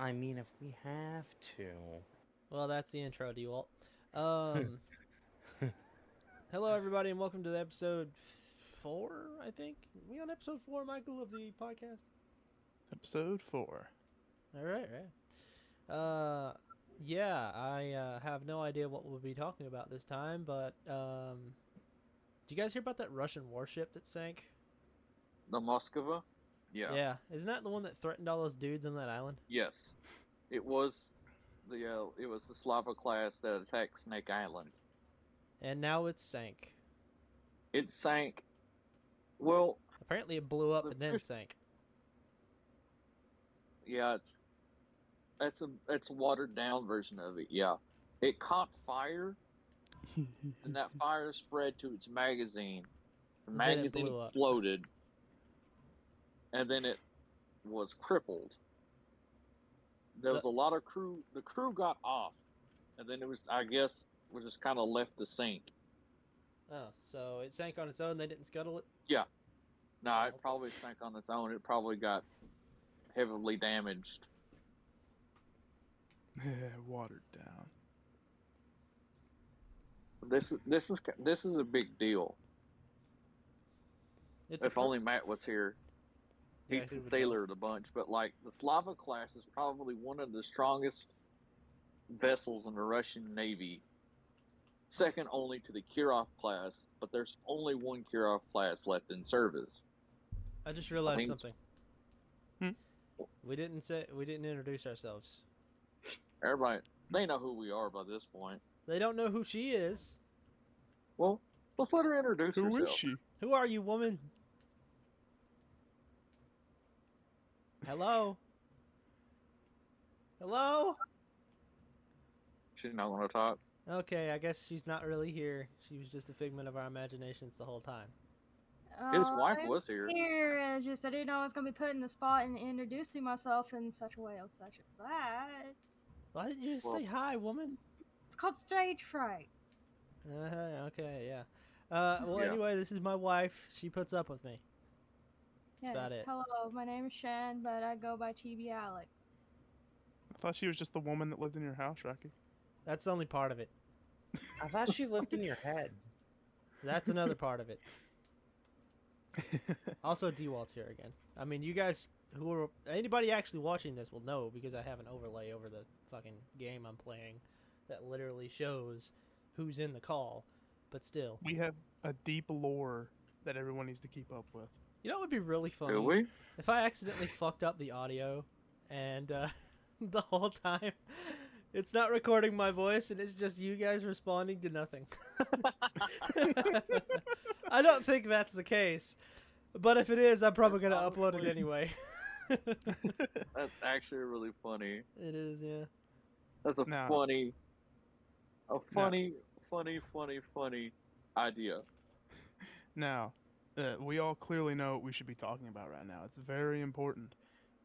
I mean, if we have to. Well, that's the intro, D-Walt. Um, Hello, everybody, and welcome to the episode 4, I think. We on episode 4, Michael, of the podcast? Episode 4. All right, right. Yeah, I have no idea what we'll be talking about this time, but did you guys hear about that Russian warship that sank? The Moskva? Yeah. Yeah, isn't that the one that threatened all those dudes on that island? Yes. It was the Slava class that attacked Snake Island. And now it's sank. It sank. Well, Apparently it blew up and then sank. yeah, it's a watered down version of it. Yeah, it caught fire, and that fire spread to its magazine. The Then it magazine blew up. exploded, and then it was crippled. There was a lot of crew. The crew got off, and then I guess, we just kind of left to sink. Oh, so it sank on its own, they didn't scuttle it? Yeah. No, Oh, it probably sank on its own. It probably got heavily damaged. Watered down. This is a big deal. It's If only Matt was here. Yeah, He's he the would sailor of the bunch, but like the Slava class is probably one of the strongest vessels in the Russian Navy. Second only to the Kirov class, but there's only one Kirov class left in service. I just realized mean- something. We didn't introduce ourselves. Everybody, they know who we are by this point. They don't know who she is. Well, let's let her introduce Who herself. is she? Who are you, woman? Hello? Hello? She's not going to talk. Okay, I guess she's not really here. She was just a figment of our imaginations the whole time. His wife I'm was here. Here, it's just I didn't know I was gonna be put in the spot and introducing myself in such a way or such as that. Why didn't you just Well- say hi, woman? It's called stage fright. Okay, yeah. Well, Yeah. anyway, this is my wife. She puts up with me. That's Yes. about it. Hello, my name is Shan, but I go by Chibi Alec. I thought she was just the woman that lived in your house, Rocky. That's only part of it. I thought she lived in your head. That's another part of it. Also, D-Walt's here again. I mean, you guys who are... Anybody actually watching this will know because I have an overlay over the fucking game I'm playing that literally shows who's in the call. But still. We have a deep lore that everyone needs to keep up with. You know what would be really funny? Do we? If I accidentally fucked up the audio and the whole time it's not recording my voice and it's just you guys responding to nothing. I don't think that's the case. But if it is, I'm probably going to upload it anyway. That's actually really funny. It is, yeah. That's a No. funny idea. Now, we all clearly know what we should be talking about right now. It's very important.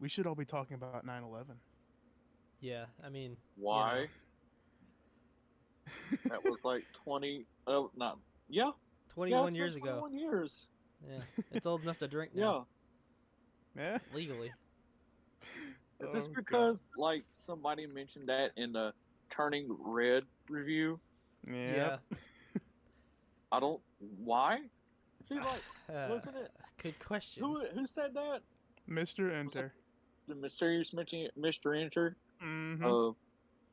We should all be talking about 9/11. Yeah, I mean... Why? That was like 20. Oh, not. Yeah. 21 yeah, years ago. 21 years. Yeah, it's old enough to drink now, Yeah. Yeah? legally. Is this Oh, because like somebody mentioned that in the Turning Red review? God. Yeah. I don't. Why? See, like, wasn't it? Good question. Who said that? Mr. Enter. The mysterious Mr. Enter. Mm-hmm.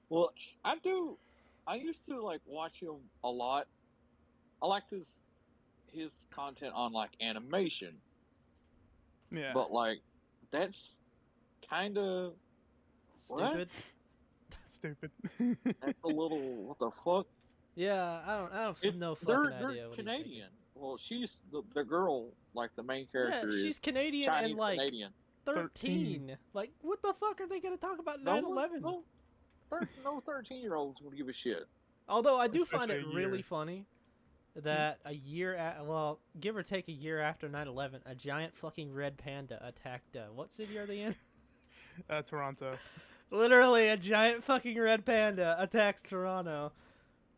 Well, I used to like watch him a lot. I liked his content on like animation, Yeah. but like that's kind of Stupid. Stupid. that's a little what the fuck. Yeah, I don't It's- no they're fucking idea what he's thinking. Canadian. Well, she's the girl, like the main character Yeah, she's is Canadian Chinese and like Canadian. 13. Like, what the fuck are they gonna talk about No 9/11? No 13-year-olds would give a shit. Although I do find it Especially a really year. funny that well, give or take a year after 9/11, a giant fucking red panda attacked. What city are they in? Toronto. Literally, a giant fucking red panda attacks Toronto.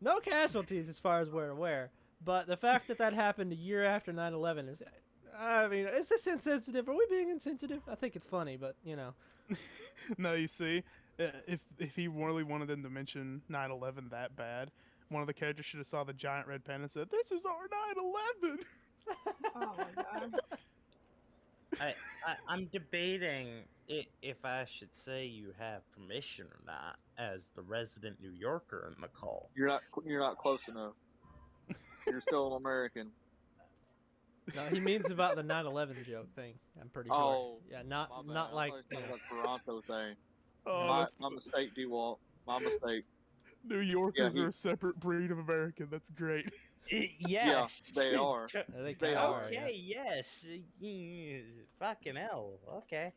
No casualties as far as we're aware, but the fact that that happened a year after 9/11 is, I mean, is this insensitive? Are we being insensitive? I think it's funny, but you know. No, you see, if he really wanted them to mention 9/11 that bad, one of the characters should have saw the giant red pen and said, "This is our 9/11." Oh my god. I'm debating if I should say you have permission or not, as the resident New Yorker in the call. You're not close enough. You're still an American. No, he means about the 9/11 joke thing. I'm pretty sure. Oh, Yeah, my bad. not I like. thought you were talking about Toronto thing. Oh, My that's mistake, D-Walt. My mistake. New Yorkers he- are a separate breed of American. That's great. Yes, they are. They They kinda are. are, Okay, yeah. yes. Fucking hell. Okay.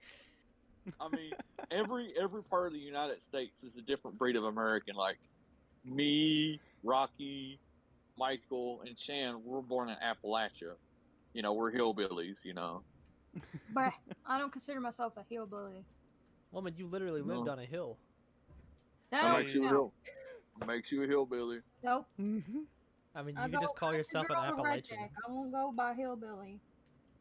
I mean, every part of the United States is a different breed of American. Like me, Rocky, Michael, and Shan, we're born in Appalachia. You know, we're hillbillies. You know. But I don't consider myself a hillbilly. Woman, you literally lived No. on a hill. That That don't makes you a count. hill. Makes you a hillbilly. Nope. Mm-hmm. I mean, I you can just call yourself an Appalachian. redneck. I won't go by hillbilly.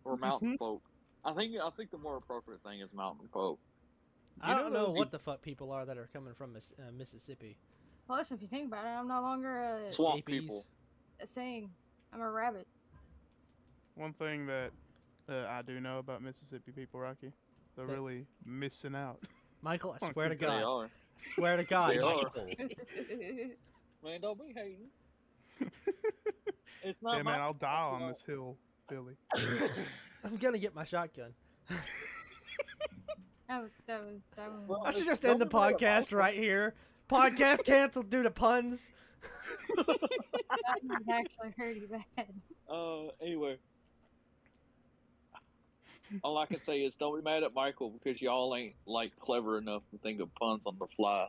Or mountain folk. I think the more appropriate thing is mountain folk. I You know don't know those- what the fuck people are that are coming from Mississippi. Plus, if you think about it, I'm no longer Swamp Escapees. people. a thing. I'm a rabbit. One thing that I do know about Mississippi people, Rocky, they're They- really missing out. Michael, I Fuck swear to you, They God. are. Swear to God. They are. Michael. Man, don't be hating. It's not Yeah, my man, I'll fault, die you on know. this hill, Billy. I'm gonna get my shotgun. that was. Well, I should it's- just end the don't be mad at podcast Michael. right here. Podcast canceled due to puns. That was actually pretty bad. Anyway. All I can say is don't be mad at Michael because y'all ain't like clever enough to think of puns on the fly.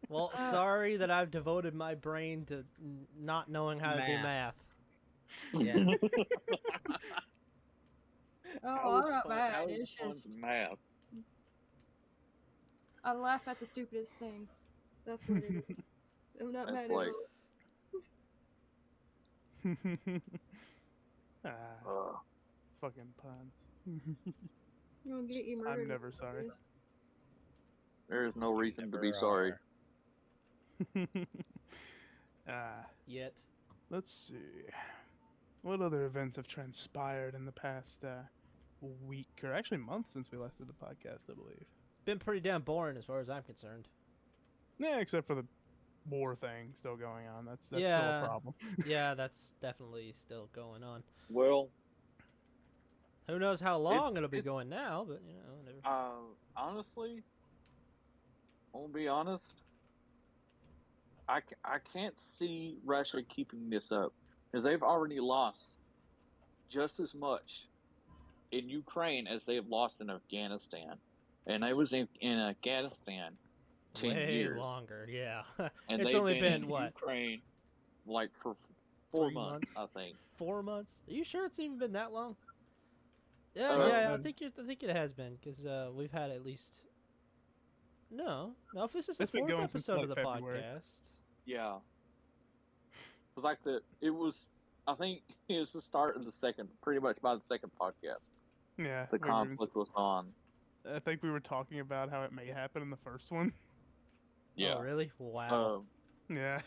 Well, sorry that I've devoted my brain to not knowing how to do math. Yeah. Oh, I'm not mad. It's just math. I laugh at the stupidest things. That's what it is. I'm not That's mad like- at all. Ah, fucking puns. I'm gonna get you murdered. never sorry. There is no reason to be Never sorry. are. Yet. Let's see. What other events have transpired in the past week, or actually month since we last did the podcast, I believe? It's been pretty damn boring as far as I'm concerned. Yeah, except for the war thing still going on. That's still Yeah. a problem. Yeah, that's definitely still going on. Well, Who knows how long It's- it'll be it's- going now, but you know, whatever. honestly, I'll be honest. I can't see Russia keeping this up because they've already lost just as much in Ukraine as they've lost in Afghanistan, and I was in Afghanistan 10 Way years, longer, yeah. and It's they've only been in what? Ukraine like for 4 3 months, months? I think. 4 months? Are you sure it's even been that long? Yeah, Uh, yeah. I think it has been because we've had at least. No, if this is the It's been fourth going since, episode of the like, February. podcast. Yeah, it was like it was. I think it was the start of the second, pretty much by the second podcast. Yeah, The we were even- conflict was on. I think we were talking about how it may happen in the first one. Yeah. Oh, really? Wow. Yeah.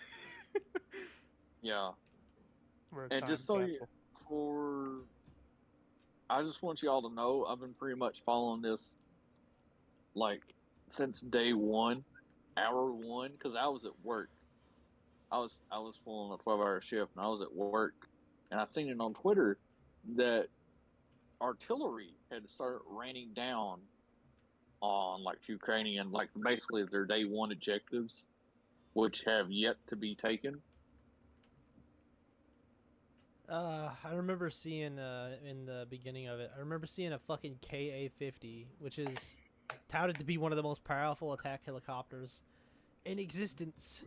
Yeah. We're a And time just so you, capsule. I just want you all to know, I've been pretty much following this, like, since day one, hour one, because I was at work. I was pulling a 12-hour shift, and I was at work, and I seen it on Twitter that artillery had started raining down on like Ukrainian, like basically their day one objectives, which have yet to be taken. I remember seeing in the beginning of it. I remember seeing a fucking KA-50, which is touted to be one of the most powerful attack helicopters in existence.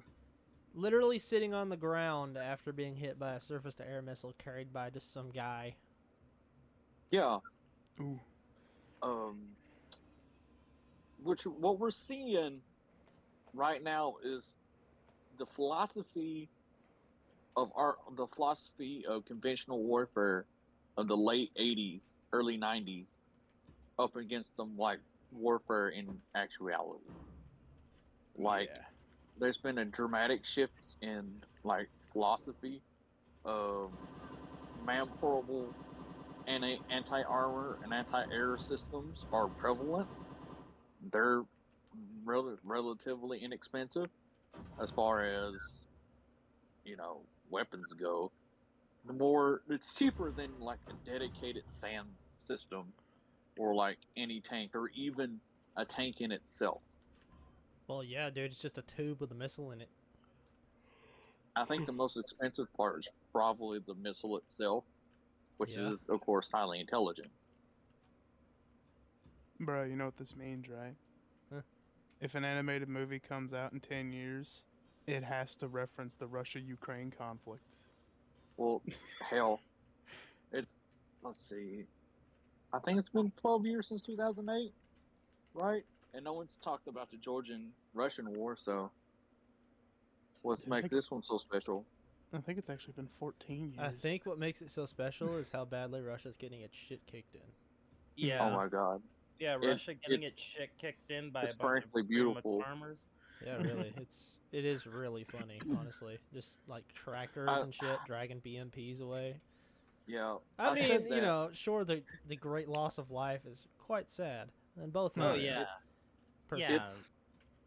Literally sitting on the ground after being hit by a surface-to-air missile carried by just some guy. Yeah. Ooh. Which what we're seeing right now is the philosophy of conventional warfare of the late '80s, early '90s, up against them like warfare in actuality. Like, Yeah. there's been a dramatic shift in like philosophy. Man portable and anti-armor and anti-air systems are prevalent. They're relatively inexpensive as far as weapons go. The more it's cheaper than like a dedicated SAM system or like any tank or even a tank in itself. Well, yeah, dude, it's just a tube with a missile in it. I think the most expensive part is probably the missile itself, which Yeah. is of course highly intelligent. Bro, you know what this means, right? Huh? If an animated movie comes out in 10 years, it has to reference the Russia-Ukraine conflict. Well, hell, let's see. I think it's been 12 years since 2008, right? And no one's talked about the Georgian-Russian war, so what I makes think, this one so special? I think it's actually been 14 years. I think what makes it so special is how badly Russia's getting its shit kicked in. Yeah. Oh my god. Yeah, Russia getting its shit kicked in by a it's bunch of frankly pretty much beautiful. farmers. Yeah, really. It is really funny, honestly. Just like tractors and shit dragging BMPs away. Yeah. I mean, said that. you know, sure, the great loss of life is quite sad, and both Oh, ends. yeah. Personally. Yeah. It's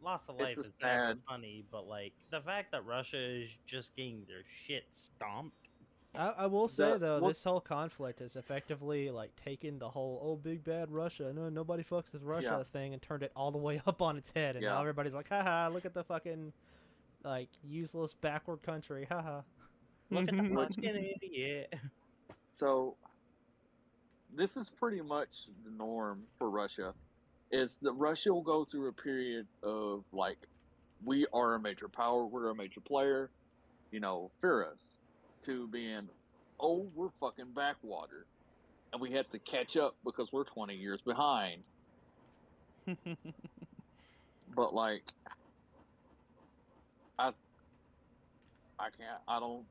Loss of it's life a is never sad- funny, but like the fact that Russia is just getting their shit stomped. I will say though, what- this whole conflict has effectively like taken the whole "oh big bad Russia, no nobody fucks with Russia" Yeah. thing and turned it all the way up on its head, and now Yeah. everybody's like, haha, look at the fucking like useless backward country, haha. Look at the What- fucking idiot. So this is pretty much the norm for Russia. Is that Russia will go through a period of like, we are a major power, we're a major player, fear us, to being, oh, we're fucking backwater, and we have to catch up because we're 20 years behind. But like, I don't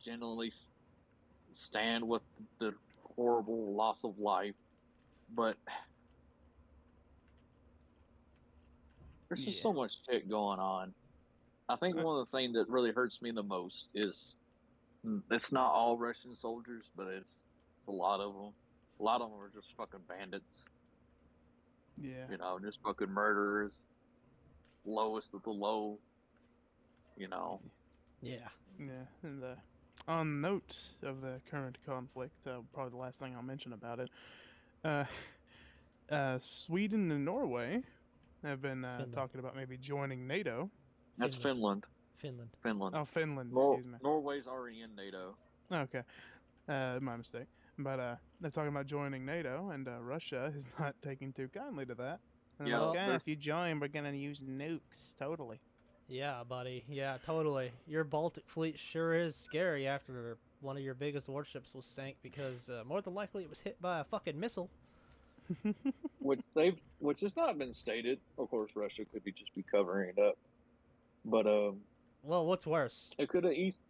generally stand with the horrible loss of life, but there's just so much shit going on. I think one of the things that really hurts me the most is it's not all Russian soldiers, but it's a lot of them. A lot of them are just fucking bandits. Yeah. Just fucking murderers. Lowest of the low. Yeah. Yeah. And on note of the current conflict, probably the last thing I'll mention about it, Sweden and Norway have been Finland. talking about maybe joining NATO. That's Finland. Finland. Finland. Oh, Finland, excuse me. Norway's already in NATO. Okay, my mistake. But they're talking about joining NATO, and Russia is not taking too kindly to that. And Yeah, like, there's- if you join, we're gonna use nukes. Totally. Yeah, buddy. Yeah, totally. Your Baltic fleet sure is scary after one of your biggest warships was sank because more than likely it was hit by a fucking missile. which has not been stated. Of course, Russia could just be covering it up, but Well, what's worse? it could have eased.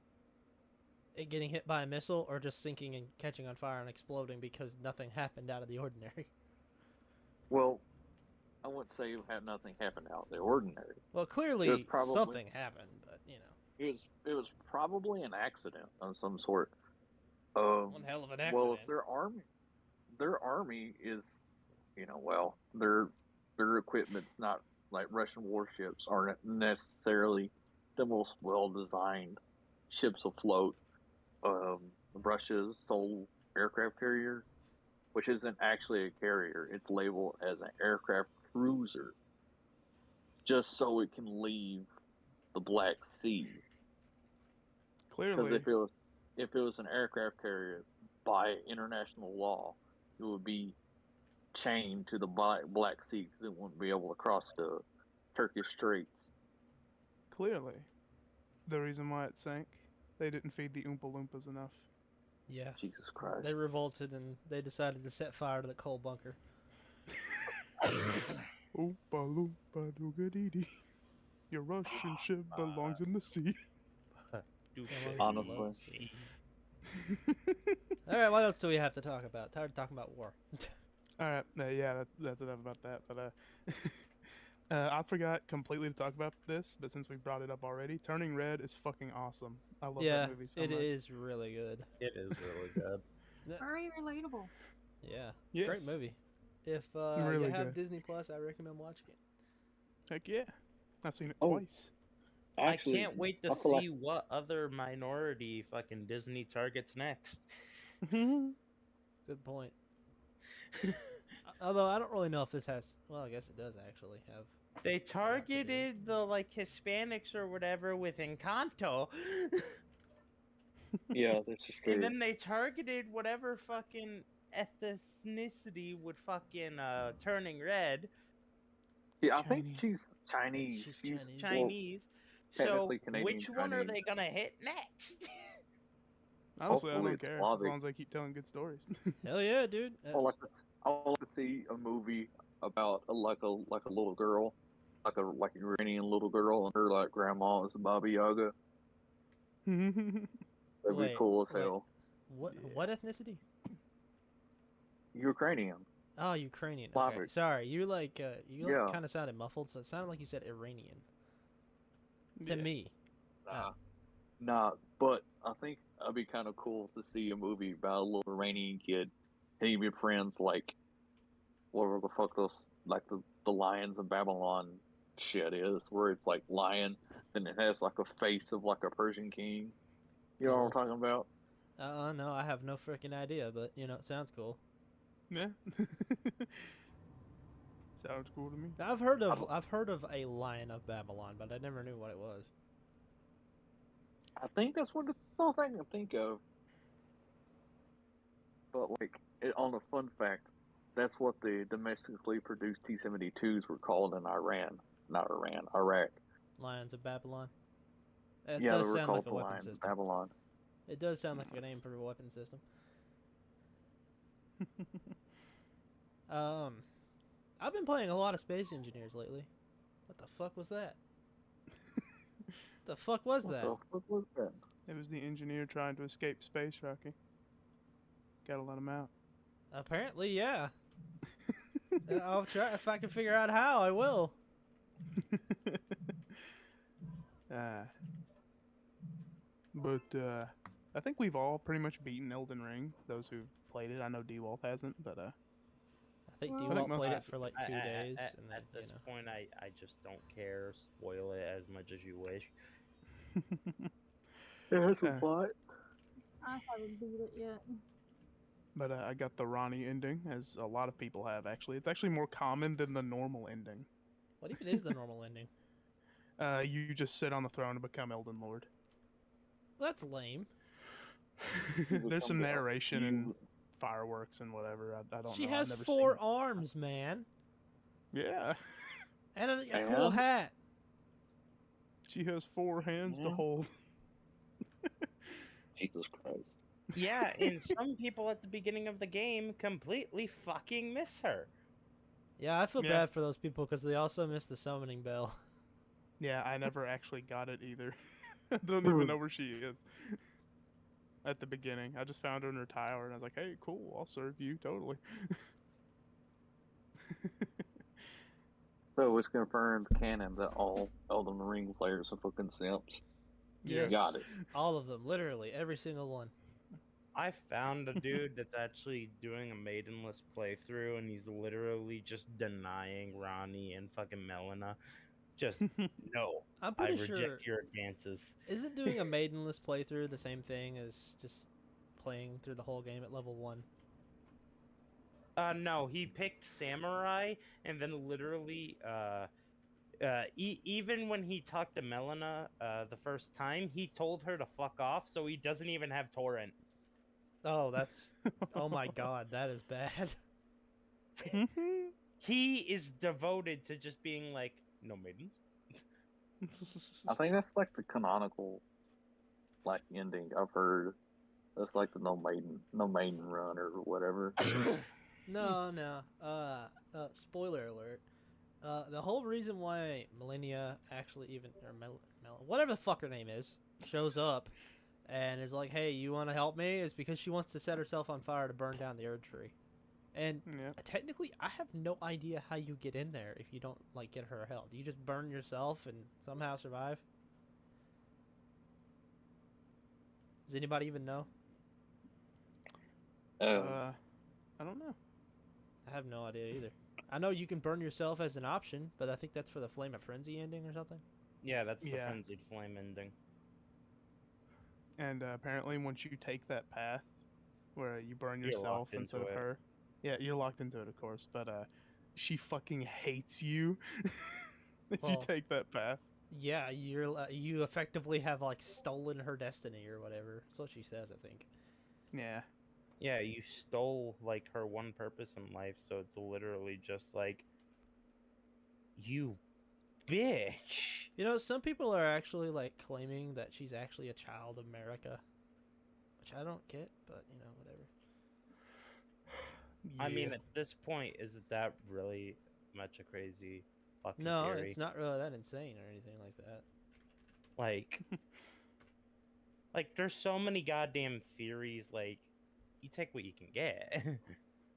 It getting hit by a missile or just sinking and catching on fire and exploding because nothing happened out of the ordinary? Well, I wouldn't say nothing happened out of the ordinary. Well, It clearly was probably- something happened, but It was probably an accident of some sort. one hell of an accident. Well, if their army is, their equipment's not like Russian warships aren't necessarily the most well designed ships afloat. Russia's sole aircraft carrier, which isn't actually a carrier, it's labeled as an aircraft cruiser, just so it can leave the Black Sea. Because Clearly. if it was an aircraft carrier by international law, it would be chained to the Black Sea because it wouldn't be able to cross the Turkish Straits. Clearly. The reason why it sank, they didn't feed the Oompa Loompas enough. Yeah. Jesus Christ! They revolted and they decided to set fire to the coal bunker. Oompa Loompa doogadee. Your Russian ship belongs in the sea. Do Yeah, shit. well, Honestly. All right, what else do we have to talk about? Tired of talking about war. All right, yeah, that's enough about that. But I forgot completely to talk about this, but since we brought it up already, Turning Red is fucking awesome. I love Yeah, that movie so it much. is really good. It is really good. Very relatable. Yeah, Yes, great movie. If you really have good. Disney Plus, I recommend watching it. Heck yeah, I've seen it Oh, twice. actually, I can't wait to I feel like see what other minority fucking Disney targets next. Good point. Although I don't really know if this has. Well, I guess it does actually have. They to do. targeted the like Hispanics or whatever with Encanto. yeah, this is And true. then they targeted whatever fucking ethnicity would fucking Turning Red, See, I think Chinese. she's Chinese. She's She's Chinese. well, Chinese. So technically Canadian which one are Chinese. they gonna hit next? Honestly, I Hopefully, don't it's care as Slavic. long as they keep telling good stories. Hell yeah, dude. I would like to see a movie about like a little girl, like a Iranian little girl, and her like grandma is Baba Yaga. That'd be cool as hell. What Yeah. what ethnicity? Ukrainian. Oh, Ukrainian. Okay, Slavic. sorry. You Yeah. kind of sounded muffled, so it sounded like you said Iranian to Yeah. me. Oh. Nah, but I think it'd be kind of cool to see a movie about a little Iranian kid and he be friends like whatever the fuck those like the lions of Babylon shit is, where it's like lion and it has like a face of like a Persian king. You know what I'm Cool. talking about? No, I have no freaking idea, but it sounds cool. Yeah. Sounds cool to me. I've heard of a Lion of Babylon, but I never knew what it was. I think that's what it's the only thing I can think of. But like on a fun fact, that's what the domestically produced T-72s were called in Iran, not Iran, Iraq. Lions of Babylon. That Yeah, they does were sound called like a the weapon Lions of system. Babylon. It does sound like a name for a weapon system. I've been playing a lot of Space Engineers lately. What the fuck was that? The fuck was What that? the fuck was that? It was the engineer trying to escape space, Rocky. Gotta let him out. Apparently, yeah. I'll try if I can figure out how. I will. But I think we've all pretty much beaten Elden Ring. Those who've played it. I know D-Wolf hasn't, but I think Well, I D-Walt think most played of it us- for like I- 2 days, at, and at then this point, I just don't care. Spoil it as much as you wish. It has a Uh, plot. I haven't beat it yet. but I got the Ronnie ending, as a lot of people have actually. It's actually more common than the normal ending. What even is the normal ending? You just sit on the throne and become Elden Lord. Well, that's lame. There's some Become the- narration you- and fireworks and whatever. I don't She know. has I've never 4 seen arms, man, it. Yeah. and a cool And? hat. She has 4 hands to Yeah. hold. Jesus Christ. Yeah, and some people at the beginning of the game completely fucking miss her. Yeah, I feel Yeah. bad for those people because they also missed the summoning bell. Yeah, I never actually got it either. I don't even know where she is. At the beginning, I just found her in her tower, and I was like, "Hey, cool, I'll serve you totally." So it's confirmed canon that all Elden Ring players are fucking simps. Yes. Got it. All of them, literally, every single one. I found a dude that's actually doing a maidenless playthrough, and he's literally just denying Ronnie and fucking Melina. Just no, I'm I pretty reject sure. your advances. Isn't doing a maidenless playthrough the same thing as just playing through the whole game at level 1? No, he picked Samurai, and then literally, even when he talked to Melina the first time, he told her to fuck off, so he doesn't even have Torrent. Oh, that's. Oh my god, that is bad. He is devoted to just being like, no maidens. I think that's like the canonical like ending I've heard. That's like the no maiden run or whatever. No. Spoiler alert. The whole reason why Millennia actually even or whatever the fuck her name is shows up and is like, "Hey, you want to help me?" Is because she wants to set herself on fire to burn down the Erd tree. And Yeah. technically, I have no idea how you get in there if you don't like get her help. Do you just burn yourself and somehow survive? Does anybody even know? I don't know. I have no idea either. I know you can burn yourself as an option, but I think that's for the Flame of Frenzy ending or something. Yeah, that's the Yeah. Frenzied Flame ending. And apparently, once you take that path where you burn You're yourself locked instead into of it. her, yeah, you're locked into it, of course. But she fucking hates you if you Well, take that path. Yeah, you effectively have like stolen her destiny or whatever. That's what she says, I think. Yeah. Yeah, you stole like her one purpose in life, so it's literally just like, you bitch. You know, some people are actually like claiming that she's actually a child of America, which I don't get, but you know, whatever. I mean, Yeah. at this point, is that really much a crazy fucking No, theory? it's not really that insane or anything like that. Like, like there's so many goddamn theories. Like, you take what you can get.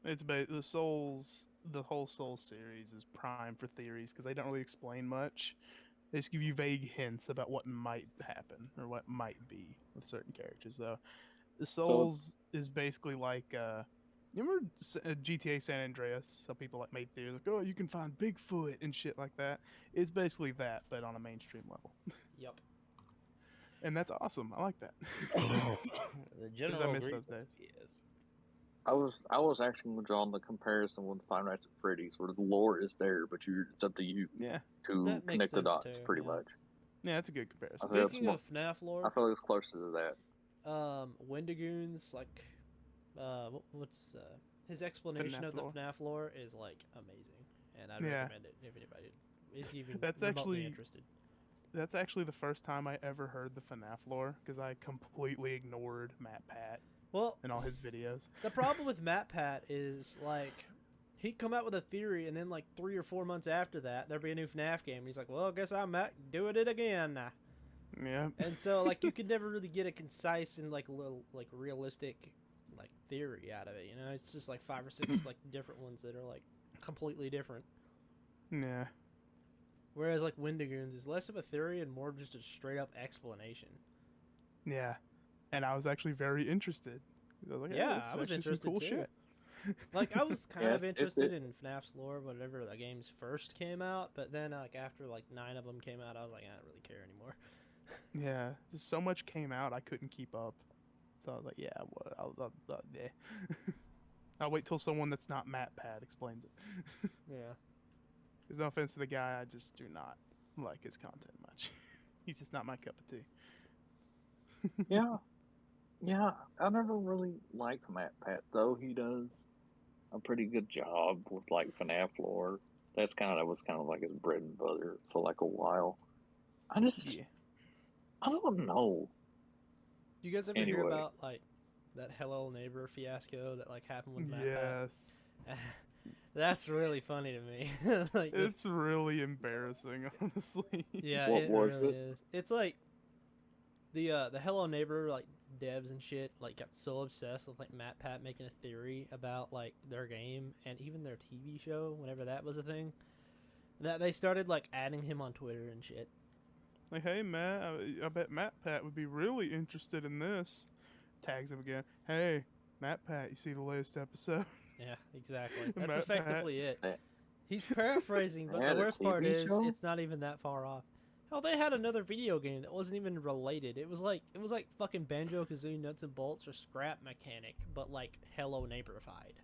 It's the whole Souls series is prime for theories because they don't really explain much. They just give you vague hints about what might happen or what might be with certain characters. Though the Souls is basically like you remember GTA San Andreas? Some people like made theories like, oh, you can find Bigfoot and shit like that. It's basically that, but on a mainstream level, Yep. and that's awesome. I like that The because I general miss those agreement days. is I was actually going to draw the comparison with Five Nights at Freddy's, where the lore is there, but it's up to you Yeah, to That makes connect the sense dots, too, pretty yeah. much. yeah, that's a good comparison. I feel that's Speaking more, of FNAF I lore, feel like it's closer to that. Wendigoon's like, what's his explanation FNAF of the lore. FNAF lore is like amazing, and I'd Yeah. recommend it if anybody is even That's remotely actually- interested. That's actually the first time I ever heard the FNAF lore because I completely ignored Matt Pat Well, and all his videos. the problem with Matt Pat is like he'd come out with a theory, and then like 3 or 4 months after that, there'd be a new FNAF game. And he's like, "Well, I guess I'm doing it again." Yeah. And so like you could never really get a concise and like little like realistic like theory out of it. You know, it's just like 5 or 6 like different ones that are like completely different. Yeah. Whereas like Wendigoons is less of a theory and more of just a straight up explanation. Yeah. And I was actually very interested. I was like, Yeah, that's I was actually some interested cool too. shit. Like I was kind Yeah, of it's- interested in FNAF's lore whenever the games first came out, but then like after like 9 of them came out, I was like, I don't really care anymore. Yeah. Just so much came out, I couldn't keep up. So I was like, yeah, yeah. I'll wait till someone that's not Matt Pat explains it. Yeah. There's no offense to the guy, I just do not like his content much. He's just not my cup of tea. Yeah, yeah. I never really liked Matt Pat, though. He does a pretty good job with like FNAF lore. Was kind of like his bread and butter for like a while. I Yeah. don't know. Do you guys ever hear Anyway. about like that Hello Neighbor fiasco that like happened with Matt Pat? Yes. That's really funny to me. Like, It's really embarrassing, honestly. yeah, What it was really it? is. It's like the Hello Neighbor like devs and shit like got so obsessed with like Matt Pat making a theory about like their game and even their TV show whenever that was a thing that they started like adding him on Twitter and shit. Like, hey, Matt, I bet Matt Pat would be really interested in this. Tags him again. Hey, Matt Pat, you see the latest episode? Yeah, exactly. That's Matt effectively it. Pat. He's paraphrasing, but They the had a worst part TV is show? it's not even that far off. Hell, they had another video game that wasn't even related. It was like fucking Banjo-Kazooie Nuts and Bolts or Scrap Mechanic, but like Hello Neighborified.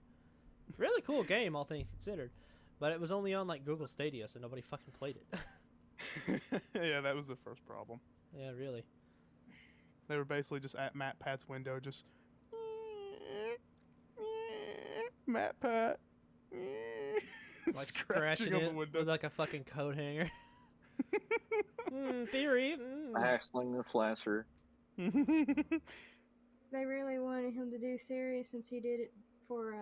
Really cool game, all things considered, but it was only on like Google Stadia, so nobody fucking played it. Yeah, that was the first problem. Yeah, really. They were basically just at Matt Pat's window, just Matt Pat, Like scratching on the it window. with like a fucking coat hanger. Theory. Hassling the slasher. They really wanted him to do series since he did it for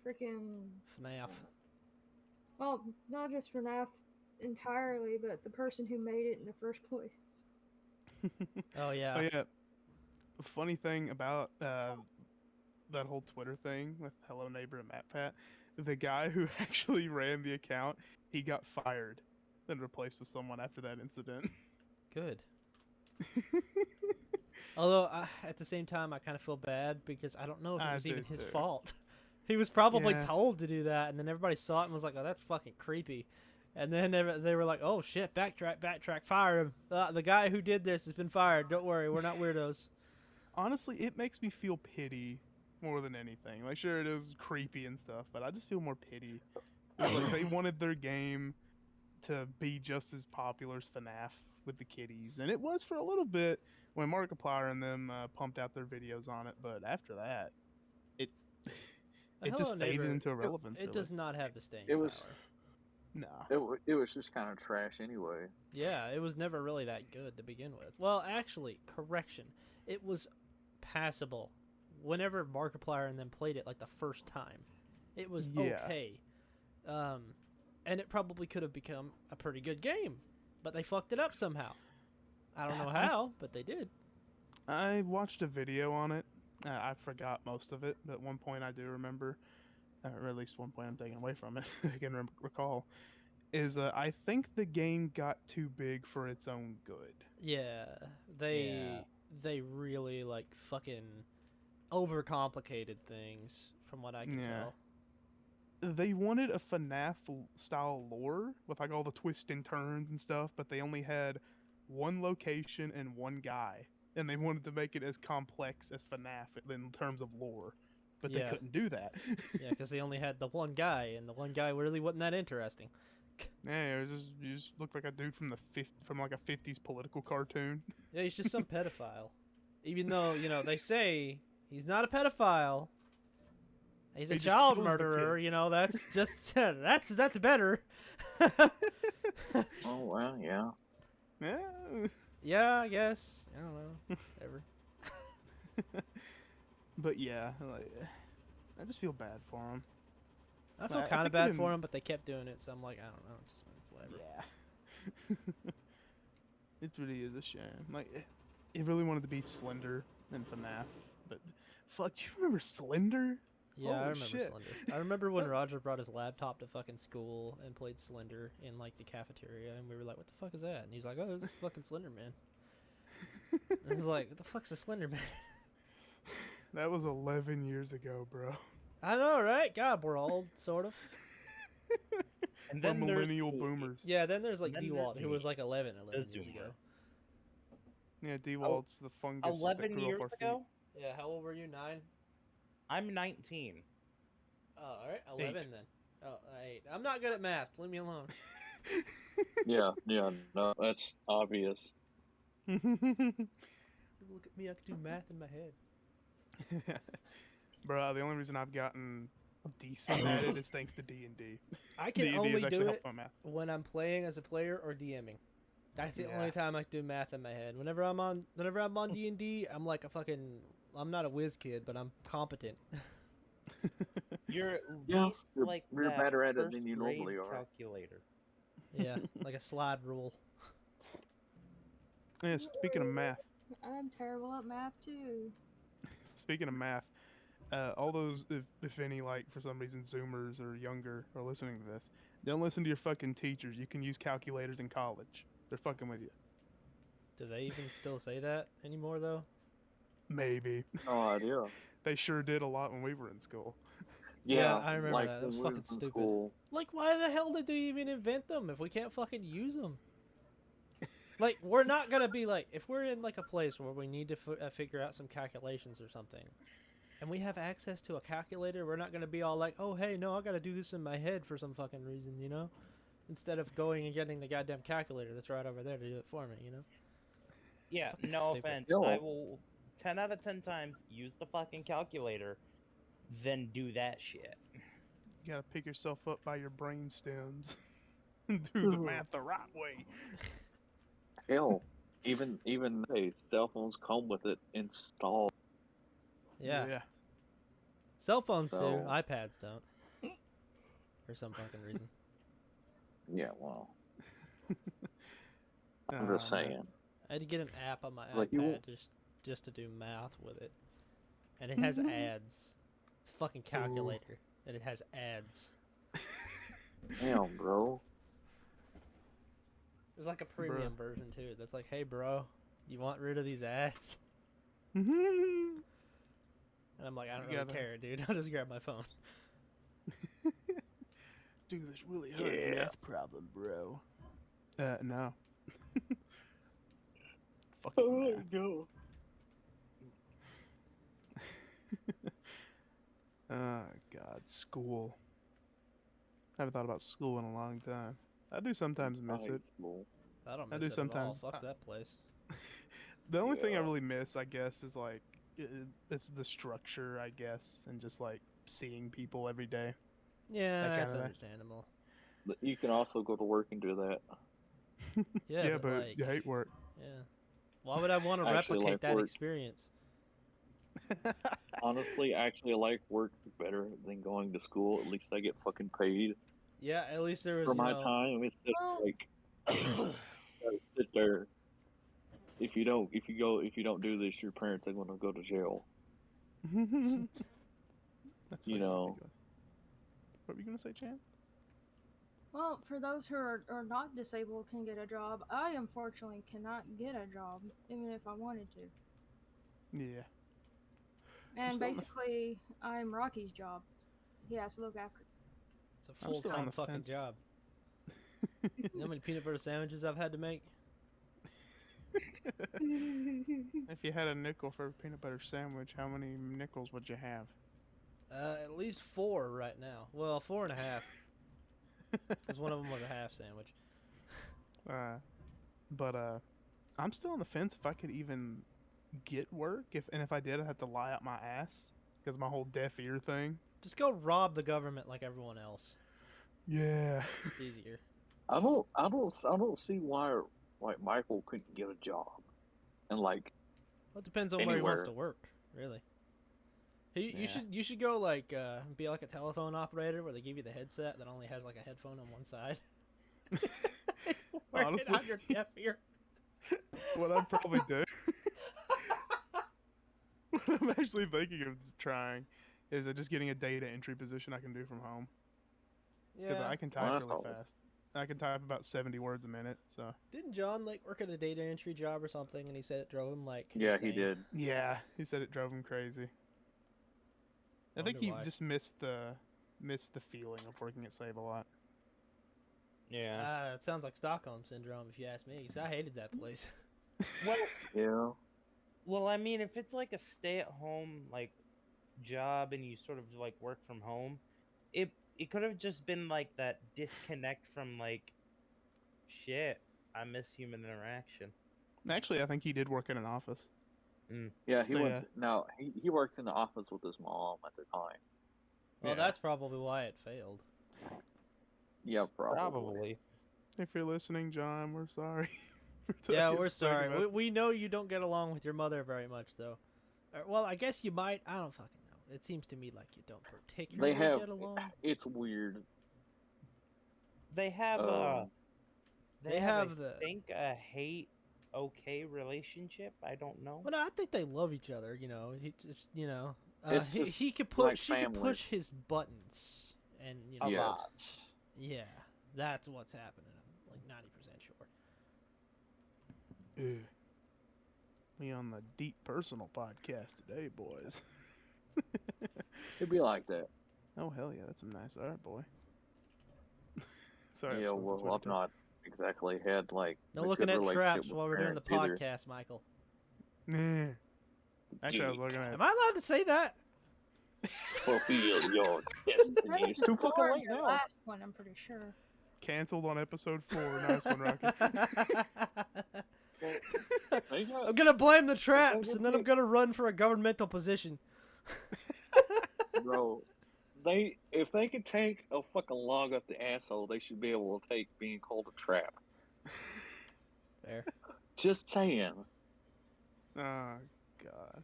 freaking FNAF. well, not just for FNAF entirely, but the person who made it in the first place. Oh yeah. Oh yeah, funny thing about that whole Twitter thing with Hello Neighbor and MatPat, the guy who actually ran the account, he got fired and replaced with someone after that incident. Good. Although at the same time, I kind of feel bad because I don't know if it I was even do his too. fault. He was probably Yeah. told to do that, and then everybody saw it and was like, "Oh, that's fucking creepy." And then they were like, "Oh shit, backtrack, fire him. The guy who did this has been fired. Don't worry, we're not weirdos." Honestly, it makes me feel pity more than anything. Like, sure, it is creepy and stuff, but I just feel more pity. It's like they wanted their game to be just as popular as FNAF with the kiddies, and it was for a little bit when Markiplier and them pumped out their videos on it. But after that, it A it Hello just faded Neighbor, into irrelevance. it really. does not have the staying It was- power. No. It was just kind of trash anyway. Yeah, it was never really that good to begin with. Well, actually, correction. It was passable. Whenever Markiplier and them played it like the first time, it was Yeah. okay. And it probably could have become a pretty good game, but they fucked it up somehow. I don't know how, but they did. I watched a video on it. I forgot most of it, but one point I do remember, or at least one point I'm taking away from it. I can recall. Is I think the game got too big for its own good. Yeah, they really like fucking overcomplicated things, from what I can Yeah. tell. They wanted a FNAF style lore with like all the twists and turns and stuff, but they only had one location and one guy, and they wanted to make it as complex as FNAF in terms of lore, but they Yeah. couldn't do that. Yeah, because they only had the one guy, and the one guy really wasn't that interesting. Yeah, it was just you just looked like a dude from from like a '50s political cartoon. Yeah, he's just some pedophile. Even though, they say he's not a pedophile. He's a He just child kills the murderer, kids. that's just that's better. Oh well, yeah. Yeah. Yeah, I guess. I don't know. Whatever. But yeah, like, I just feel bad for him. I feel I kind of think bad even- for him, but they kept doing it, so I'm like, I don't know, it's whatever. Yeah. It really is a shame. Like, it really wanted to be Slender in FNAF, but fuck, do you remember Slender? Yeah, I Holy remember shit. Slender. I remember when Roger brought his laptop to fucking school and played Slender in like the cafeteria, and we were like, "What the fuck is that?" And he's like, "Oh, this is fucking Slender Man." And I was like, "What the fuck's a Slender Man?" That was 11 years ago, bro. I know, right? God, we're old, sort of. And We're then there's millennial the- boomers. Yeah, then there's like Then D-Walt, there's who was me, like 11 the years Zoomer. ago. Yeah, D-Walt's the fungus that 11 grew years off our feet. ago? Yeah, how old were you? 9? I'm 19. Oh, all right, 11 then. Oh, 8. I'm not good at math. Leave me alone. Yeah, no, that's obvious. Look at me, I can do math in my head. Bro, the only reason I've gotten decent at it is thanks to D&D. I can D&D only has actually do helped it my math. when I'm playing as a player or DMing. That's the Yeah. only time I can do math in my head. Whenever I'm on D&D, I'm like I'm not a whiz kid, but I'm competent. You're Yeah, least you're- like you're that better at it first than you grade normally are. calculator. Yeah, like a slide rule. Yeah, speaking of math, I'm terrible at math too. speaking of math, all those, if any, like, for some reason, Zoomers or younger are listening to this, don't listen to your fucking teachers. You can use calculators in college. They're fucking with you. Do they even still say that anymore, though? Maybe. No idea. They sure did a lot when we were in school. Yeah, I remember like that. That was when we fucking was in stupid. school. Like, why the hell did they even invent them if we can't fucking use them? Like, we're not gonna be like, if we're in like a place where we need to figure out some calculations or something, and we have access to a calculator, we're not gonna be all like, oh hey, no, I gotta do this in my head for some fucking reason, Instead of going and getting the goddamn calculator that's right over there to do it for me, Yeah, Fucking no stupid. offense. No. I will 10 out of 10 times use the fucking calculator, then do that shit. You gotta pick yourself up by your brain stems and do the math the right way. Hell, even hey, cell phones come with it installed. Yeah. Cell phones do, So- iPads don't. For some fucking reason. Yeah, well, I'm just man. saying. I had to get an app on my Like, you iPad won't- just to do math with it, and it has ads. It's a fucking calculator, and it has ads. Damn, bro. There's like a premium version too. That's like, hey, bro, you want rid of these ads? Mm-hmm. And I'm like, I don't really care, dude. I'll just grab my phone. Do this really hard math problem, bro. No. Fucking math. No. Oh, God. School. I haven't thought about school in a long time. I do sometimes miss it. School. I don't I miss do it sometimes. at all. Fuck that place. The only thing I really miss, I guess, is like it's the structure, I guess, and just like seeing people every day. Yeah, That that's kinda- understandable. But you can also go to work and do that. Yeah, but like, you hate work. yeah. Why would I want to I actually replicate like that work. experience? Honestly, I actually like work better than going to school. At least I get fucking paid Yeah, at least there was, for you my know, time. It's just Well- like gotta sit there. If you don't do this, your parents are gonna go to jail. That's You fucking know. ridiculous. What were you gonna say, Chan? Well, for those who are not disabled can get a job, I unfortunately cannot get a job, even if I wanted to. Yeah. And still on the- basically, I'm Rocky's job. He has to look after. it's a I'm still on full-time the fucking fence. job. You know how many peanut butter sandwiches I've had to make? If you had a nickel for a peanut butter sandwich, how many nickels would you have? At least 4 right now. Well, 4.5. Because one of them was a half sandwich. But I'm still on the fence if I could even get work. If I did, I'd have to lie out my ass because my whole deaf ear thing. Just go rob the government like everyone else. Yeah. It's easier. I don't see why like Michael couldn't get a job, and like Well, it depends on where he wants Anywhere. to work, really. You Yeah. you should go like be like a telephone operator where they give you the headset that only has like a headphone on one side. Wear it Honestly. on your deaf ear. What I'd probably do, what I'm actually thinking of trying, is just getting a data entry position I can do from home. Because I can type that's really always- fast. I can type about 70 words a minute, so. Didn't John like work at a data entry job or something, and he said it drove him like yeah, he insane? did. Yeah, he said it drove him crazy. I think Wonder he why. just missed the feeling of working at Save a lot. Yeah. It sounds like Stockholm syndrome, if you ask me. 'Cause I hated that place. Well, Yeah. well, I mean, if it's like a stay-at-home like job and you sort of like work from home, it could have just been like that disconnect from like shit. I miss human interaction. Actually, I think he did work in an office. Yeah, he So, went. yeah. No, he worked in the office with his mom at the time. Well, Yeah. that's probably why it failed. Yeah, probably. Probably. If you're listening, John, we're sorry. Yeah, talking we're sorry. about- We know you don't get along with your mother very much, though. Well, I guess you might. I don't fucking know. It seems to me like you don't particularly They have. get along. It's weird. They have Um, They I have the- think a hate okay relationship. I don't know. Well, no, I think they love each other. You know, he just, you know, It's just he could push, like she could family. push his buttons, and you know, A Yes. lot. yeah, that's what's happening. I'm like 90% sure. Ugh. We on the Deep Personal podcast today, boys. It'd be like that. Oh, hell yeah, that's some nice art, boy. Sorry. Yeah, I forgot well, I've to- not exactly had like. No a looking good at relationship traps with while we're doing the parents either. podcast, Michael. Nah. Actually, I was looking at. Am I allowed to say that? Fulfill your destiny. It's too fucking Before late your now. last one, I'm pretty sure. Canceled on episode 4. Nice one, Rocky. They got- I'm gonna blame the traps, just and then I'm say- gonna run for a governmental position. Bro, if they could take a fucking log up the asshole, they should be able to take being called a trap. There. Just saying. Oh, God.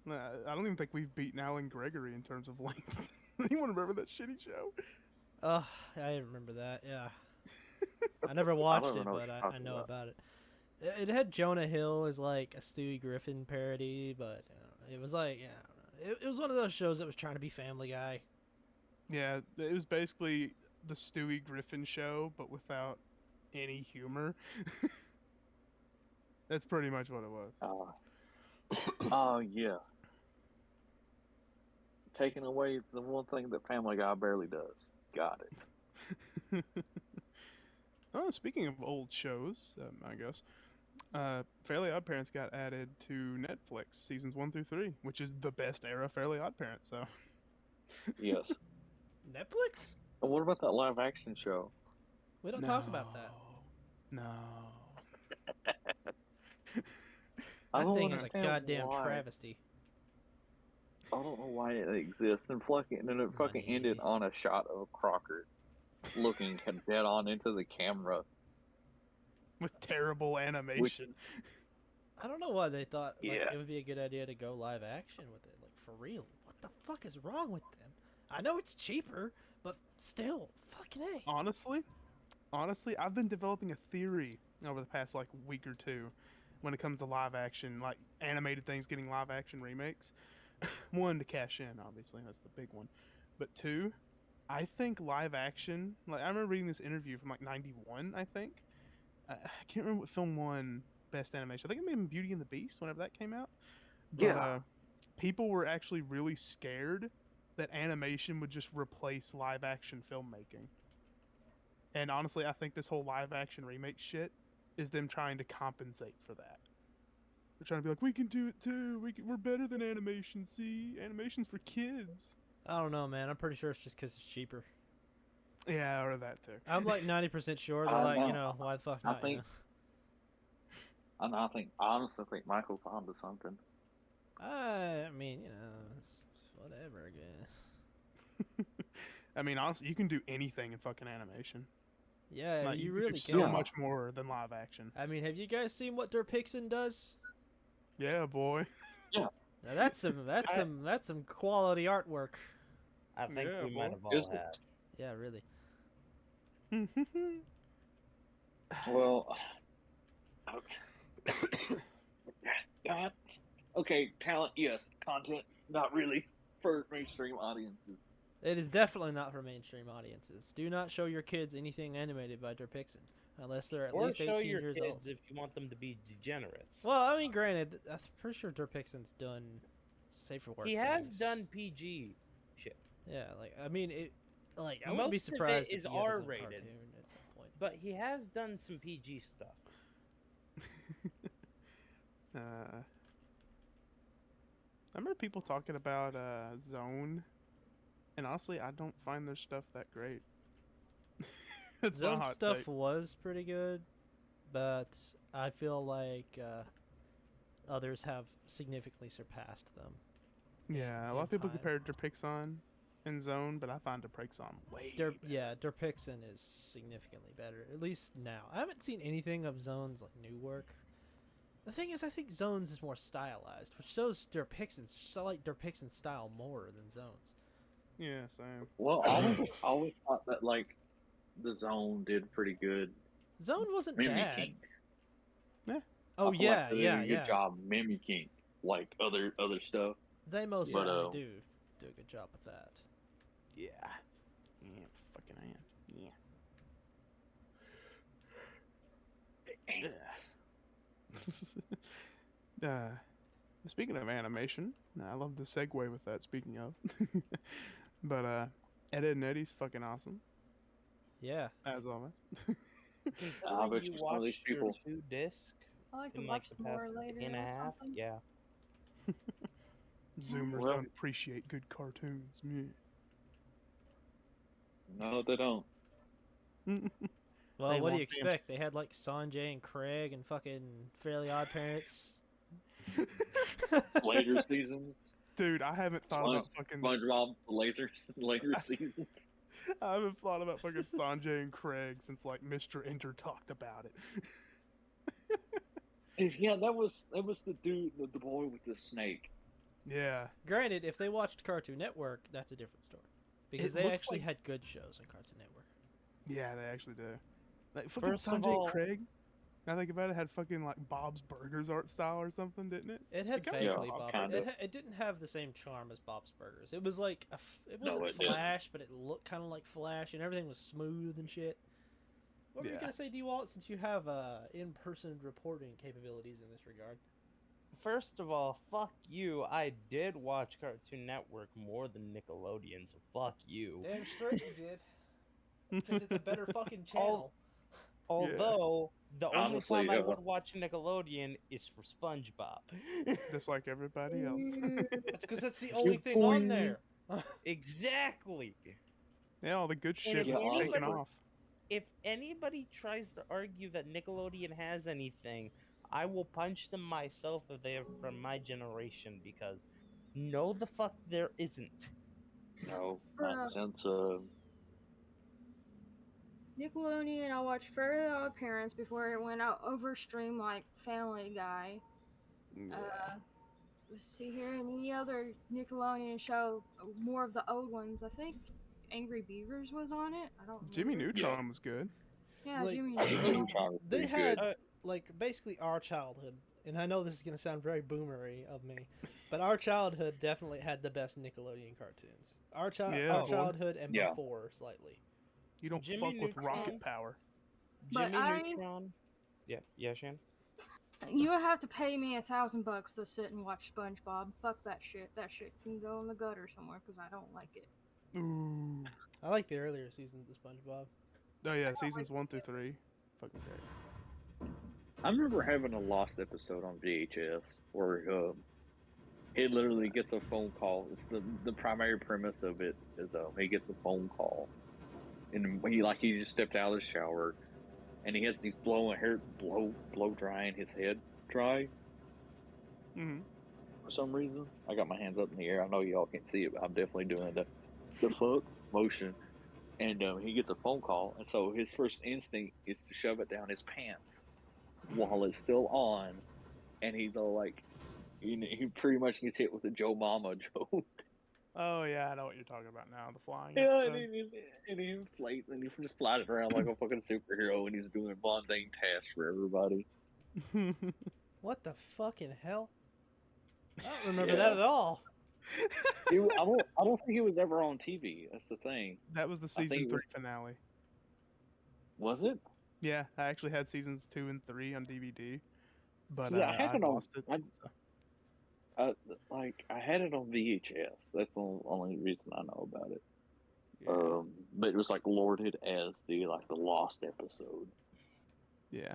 Nah, I don't even think we've beaten Alan Gregory in terms of length. Anyone remember that shitty show? Oh, I remember that. Yeah. I never watched even it, know what but you're I talking know about. about it. It had Jonah Hill as like a Stewie Griffin parody, but it was like, yeah, I don't know. It was one of those shows that was trying to be Family Guy. Yeah, it was basically the Stewie Griffin show, but without any humor. That's pretty much what it was. Oh, yes. Taking away the one thing that Family Guy barely does. Got it. Oh, speaking of old shows, I guess, Fairly Odd Parents got added to Netflix seasons 1 through 3, which is the best era of Fairly Odd Parents. So, Yes. Netflix? And what about that live action show? We don't talk about that. No. I That don't thing is a understand goddamn why. travesty. I don't know why it exists. And then it fucking Money. ended on a shot of Crocker looking dead on into the camera. With terrible animation. I don't know why they thought like, Yeah. it would be a good idea to go live action with it. Like, for real. What the fuck is wrong with them? I know it's cheaper, but still, fucking A. Honestly, I've been developing a theory over the past like week or two when it comes to live action, like animated things getting live action remakes. One, to cash in, obviously, that's the big one. But two, I think live action, like I remember reading this interview from like 91, I think. I can't remember what film won Best Animation. I think it may have been Beauty and the Beast whenever that came out. But, Yeah. people were actually really scared that animation would just replace live action filmmaking. And honestly, I think this whole live action remake shit is them trying to compensate for that. They're trying to be like, we can do it too. We're better than animation. See, animation's for kids. I don't know, man. I'm pretty sure it's just because it's cheaper. Yeah, or that too. I'm like 90% sure. They're I like, know. why the fuck I not? think- I honestly think Michael's onto something. I mean, it's whatever, I guess. I mean, honestly, you can do anything in fucking animation. Yeah, Like, you can really do can. so Yeah. much more than live action. I mean, have you guys seen what Derpixen does? Yeah, boy. Now that's some quality artwork. I think Yeah, we boy. might have all Just- had. Yeah, really. Well, God. Okay, talent, yes. Content, not really for mainstream audiences. It is definitely not for mainstream audiences. Do not show your kids anything animated by Derpixen unless they're at Or least show 18 your years kids old. if you want them to be degenerates. Well, I mean, granted, I'm pretty sure Derpixen's done safer work. he has things. done PG shit, Yeah, like I mean, I wouldn't be Most of it surprised if is he had his own R-rated. cartoon at some point. but he has done some PG stuff. I remember people talking about Zone, and honestly, I don't find their stuff that great. It's my Zone hot stuff take. was pretty good, but I feel like others have significantly surpassed them. Yeah, a in lot of people time. compared Derpixon and Zone, but I find Derpixon way better. Derpixen is significantly better, at least now. I haven't seen anything of Zone's like new work. The thing is, I think Zone's is more stylized, which shows Derpixen's. I like Derpixen's style more than Zone's. Yeah, same. Well, I always thought that like the Zone did pretty good. Zone wasn't bad. Mimicking. Oh I feel yeah, like they did yeah, a yeah. good job mimicking like other stuff. They most But, certainly do a good job with that. Yeah. Yeah, fucking I am. Yeah. Speaking of animation, I love the segue with that. Speaking of, but Ed, Edd n Eddy's fucking awesome Yeah. as always. I Considering bet you you're some of these watched your people. 2-disc I like to in watch like the more past later day and a or half, something. yeah. Zoomers Well- don't appreciate good cartoons. Meh. No, they don't. Well, They what do you want expect? They had like Sanjay and Craig and fucking Fairly Odd Parents. Later seasons, Dude, I haven't thought about fucking. SpongeBob later seasons. I haven't thought about fucking Sanjay and Craig since like Mr. Enter talked about it. Yeah, that was the dude, the boy with the snake. Yeah. Granted, if they watched Cartoon Network, that's a different story. Because It they looks actually like- had good shows on Cartoon Network. Yeah, they actually do. Like fucking First of Sanjay all- and Craig. I think about it, had fucking like Bob's Burgers art style or something, didn't it? It had It kinda- vaguely Yeah, Bob. kinda. It didn't have the same charm as Bob's Burgers. It was like it No, wasn't it didn't. Flash, but it looked kind of like Flash, and everything was smooth and shit. What were you Yeah. gonna say, DeWalt? Since you have in-person reporting capabilities in this regard. First of all, fuck you. I did watch Cartoon Network more than Nickelodeon, so fuck you. Damn straight you did. Because it's a better fucking channel. Although the only Honestly, time I would watch Nickelodeon is for SpongeBob. Just like everybody else. That's because that's the only thing on there. Exactly. Yeah, all the good And shit if was taken anybody- off. If anybody tries to argue that Nickelodeon has anything, I will punch them myself if they are from my generation, because no the fuck there isn't. No, Bruh. not since Nickelodeon, I watched Fairly Odd Parents before it went out overstream like Family Guy. Let's see here, and any other Nickelodeon show, more of the old ones. I think Angry Beavers was on it. I don't remember. Jimmy Neutron Yes. was good. Yeah, Like, Jimmy like, Neutron. Neutron was they pretty had good. like basically our childhood, and I know this is gonna sound very boomery of me, but our childhood definitely had the best Nickelodeon cartoons. Our Yeah, our boy. childhood and Yeah. before slightly. You don't Jimmy fuck with rocket Neutron. power. But Jimmy Neutron. Yeah, Shan. You would have to pay me $1,000 to sit and watch SpongeBob. Fuck that shit. That shit can go in the gutter somewhere because I don't like it. Ooh. I like the earlier seasons of SpongeBob. Oh yeah, seasons 1 through 3. Fucking great. I remember having a lost episode on VHS where he literally gets a phone call. It's the primary premise of it is he gets a phone call, and he just stepped out of the shower, and he's blow drying his head dry Mm-hmm. for some reason. I got my hands up in the air. I know y'all can't see it, but I'm definitely doing the fuck motion. And he gets a phone call, and so his first instinct is to shove it down his pants while it's still on, and he's all like, he pretty much gets hit with a Joe Mama joke. Oh yeah, I know what you're talking about now. The flying. Yeah, episode. and he inflates, and he just flies around like a fucking superhero, and he's doing mundane tasks for everybody. What the fucking hell? I don't remember Yeah. that at all. I don't think he was ever on TV. That's the thing. That was the I think season it 3 was- finale. Was it? Yeah, I actually had seasons 2 and 3 on DVD, but See, I had I it on- lost it. I- so. I had it on VHS. That's the only reason I know about it. Yeah. But it was like lorded as the lost episode. Yeah.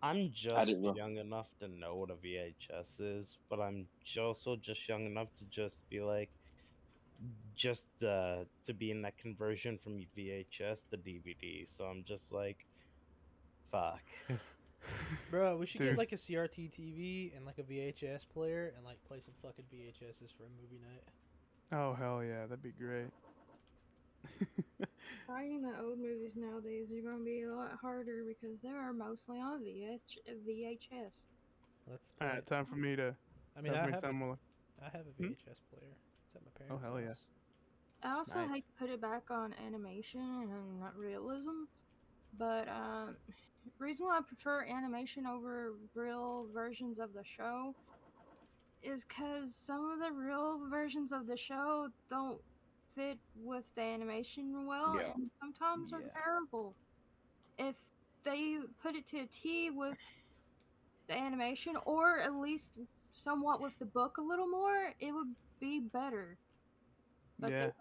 I'm just didn't know. young enough to know what a VHS is, but I'm also just young enough to just be like, to be in that conversion from VHS to DVD. So I'm just like, fuck. Bro, we should Dude. get like a CRT TV and like a VHS player and like play some fucking VHSs for a movie night. Oh hell yeah, that'd be great. Finding the old movies nowadays are going to be a lot harder because they are mostly on VHS. Let's All play. right, time for me to. I mean, time I for me to have sound more. a Hmm? VHS player. It's at my parents' hell yeah. house. I also Nice. hate to put it back on animation and not realism, but reason why I prefer animation over real versions of the show is because some of the real versions of the show don't fit with the animation well, Yeah. and sometimes are Yeah. terrible. If they put it to a T with the animation, or at least somewhat with the book a little more, it would be better. But Yeah.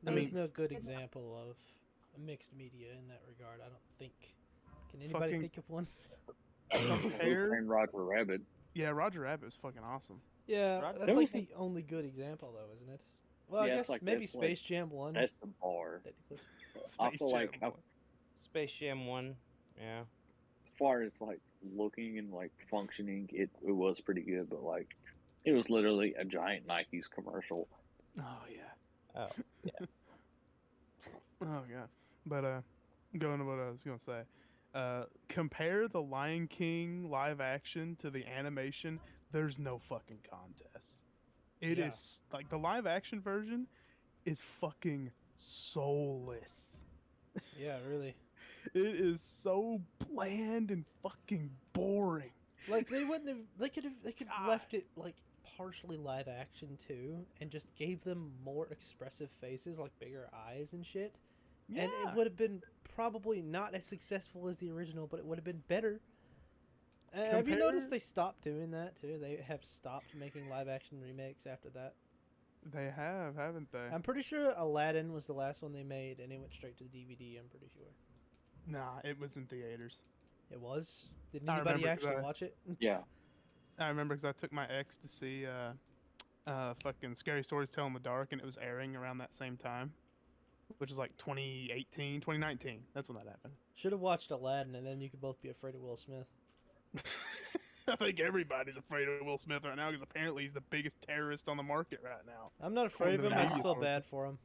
There's There's no good it- example of a mixed media in that regard. I don't think. Can anybody Fucking- think of one? Compare. And Roger Rabbit. Yeah, Roger Rabbit was fucking awesome. Yeah, Rod- that's There like was the only good example, though, isn't it? Well, I Yeah, it's guess like maybe that's like- Space Jam 1. That's the bar. technically. I Space feel like Jam. Space Jam 1, yeah. as far as like looking and like functioning, it was pretty good, but like it was literally a giant Nike's commercial. Oh yeah. Oh, Oh god. But going to what I was gonna say. Compare the Lion King live action to the animation. There's no fucking contest. It is Yeah. like the live action version is fucking soulless. Yeah, really. It is so bland and fucking boring. Like they wouldn't have. They could have God. left it like partially live action too, and just gave them more expressive faces, like bigger eyes and shit. Yeah. And it would have been probably not as successful as the original, but it would have been better. Have you noticed they stopped doing that too? They have stopped making live action remakes after that. They have, haven't they? I'm pretty sure Aladdin was the last one they made, and it went straight to the DVD. I'm pretty sure Nah, it was in theaters. it was. Did I anybody remember 'cause actually I- watch it? Yeah. I remember because I took my ex to see fucking Scary Stories Tell in the Dark, and it was airing around that same time, which is like 2018, 2019. That's when that happened. Should have watched Aladdin, and then you could both be afraid of Will Smith. I think everybody's afraid of Will Smith right now because apparently he's the biggest terrorist on the market right now. I'm not afraid of the him. I just media feel bad sources. for him.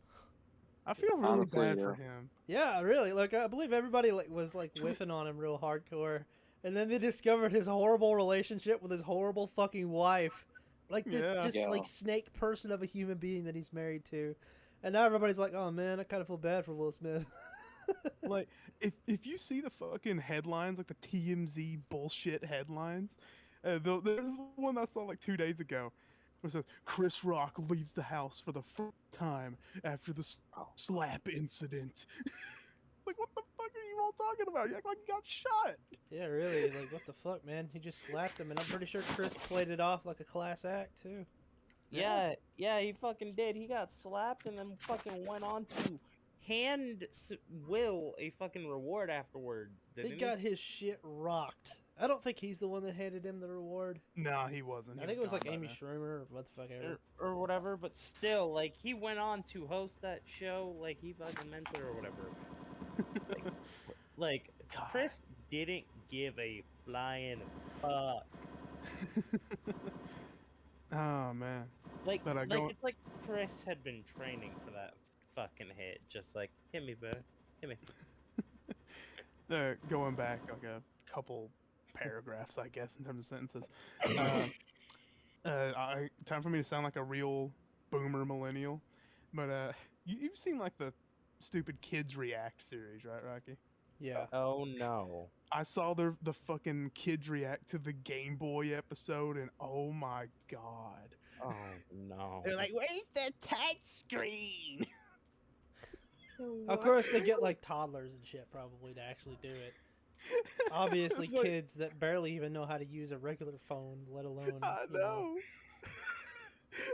I feel really Honestly, bad yeah. for him. Yeah, really. Like I believe everybody was whiffing on him real hardcore, and then they discovered his horrible relationship with his horrible fucking wife, like this Yeah. just Yeah. like snake person of a human being that he's married to, and now everybody's like, oh man, I kind of feel bad for Will Smith. Like, if you see the fucking headlines, like the TMZ bullshit headlines, there's one I saw like 2 days ago, where it says Chris Rock leaves the house for the first time after the Oh. slap incident. Like, what the fuck are you all talking about? You act like you got shot. Yeah, really. Like, what the fuck, man? He just slapped him, and I'm pretty sure Chris played it off like a class act too. Yeah, yeah, he fucking did. He got slapped and then fucking went on to Will a fucking reward afterwards. He Didn't got his shit rocked. I don't think he's the one that handed him the reward. Nah, he wasn't. I He think it was like gone by Amy then. Schumer or what the fuck ever. or whatever, but still, like, he went on to host that show, like, he fucking meant it or whatever. Like, God. Chris didn't give a flying fuck. Oh man. Like, But I like go- it's like Chris had been training for that fucking hit. Just like, hit me, bro. Hit me. Going back like a couple paragraphs, I guess, in terms of sentences. Time for me to sound like a real boomer millennial, but you've seen like the stupid Kids React series, right, Rocky? Yeah. Oh no. I saw the fucking Kids React to the Game Boy episode, and oh my god. Oh no. They're like, where's the touch screen? Of course, they get like toddlers and shit probably to actually do it. Obviously, It's like- kids that barely even know how to use a regular phone, let alone. I you know.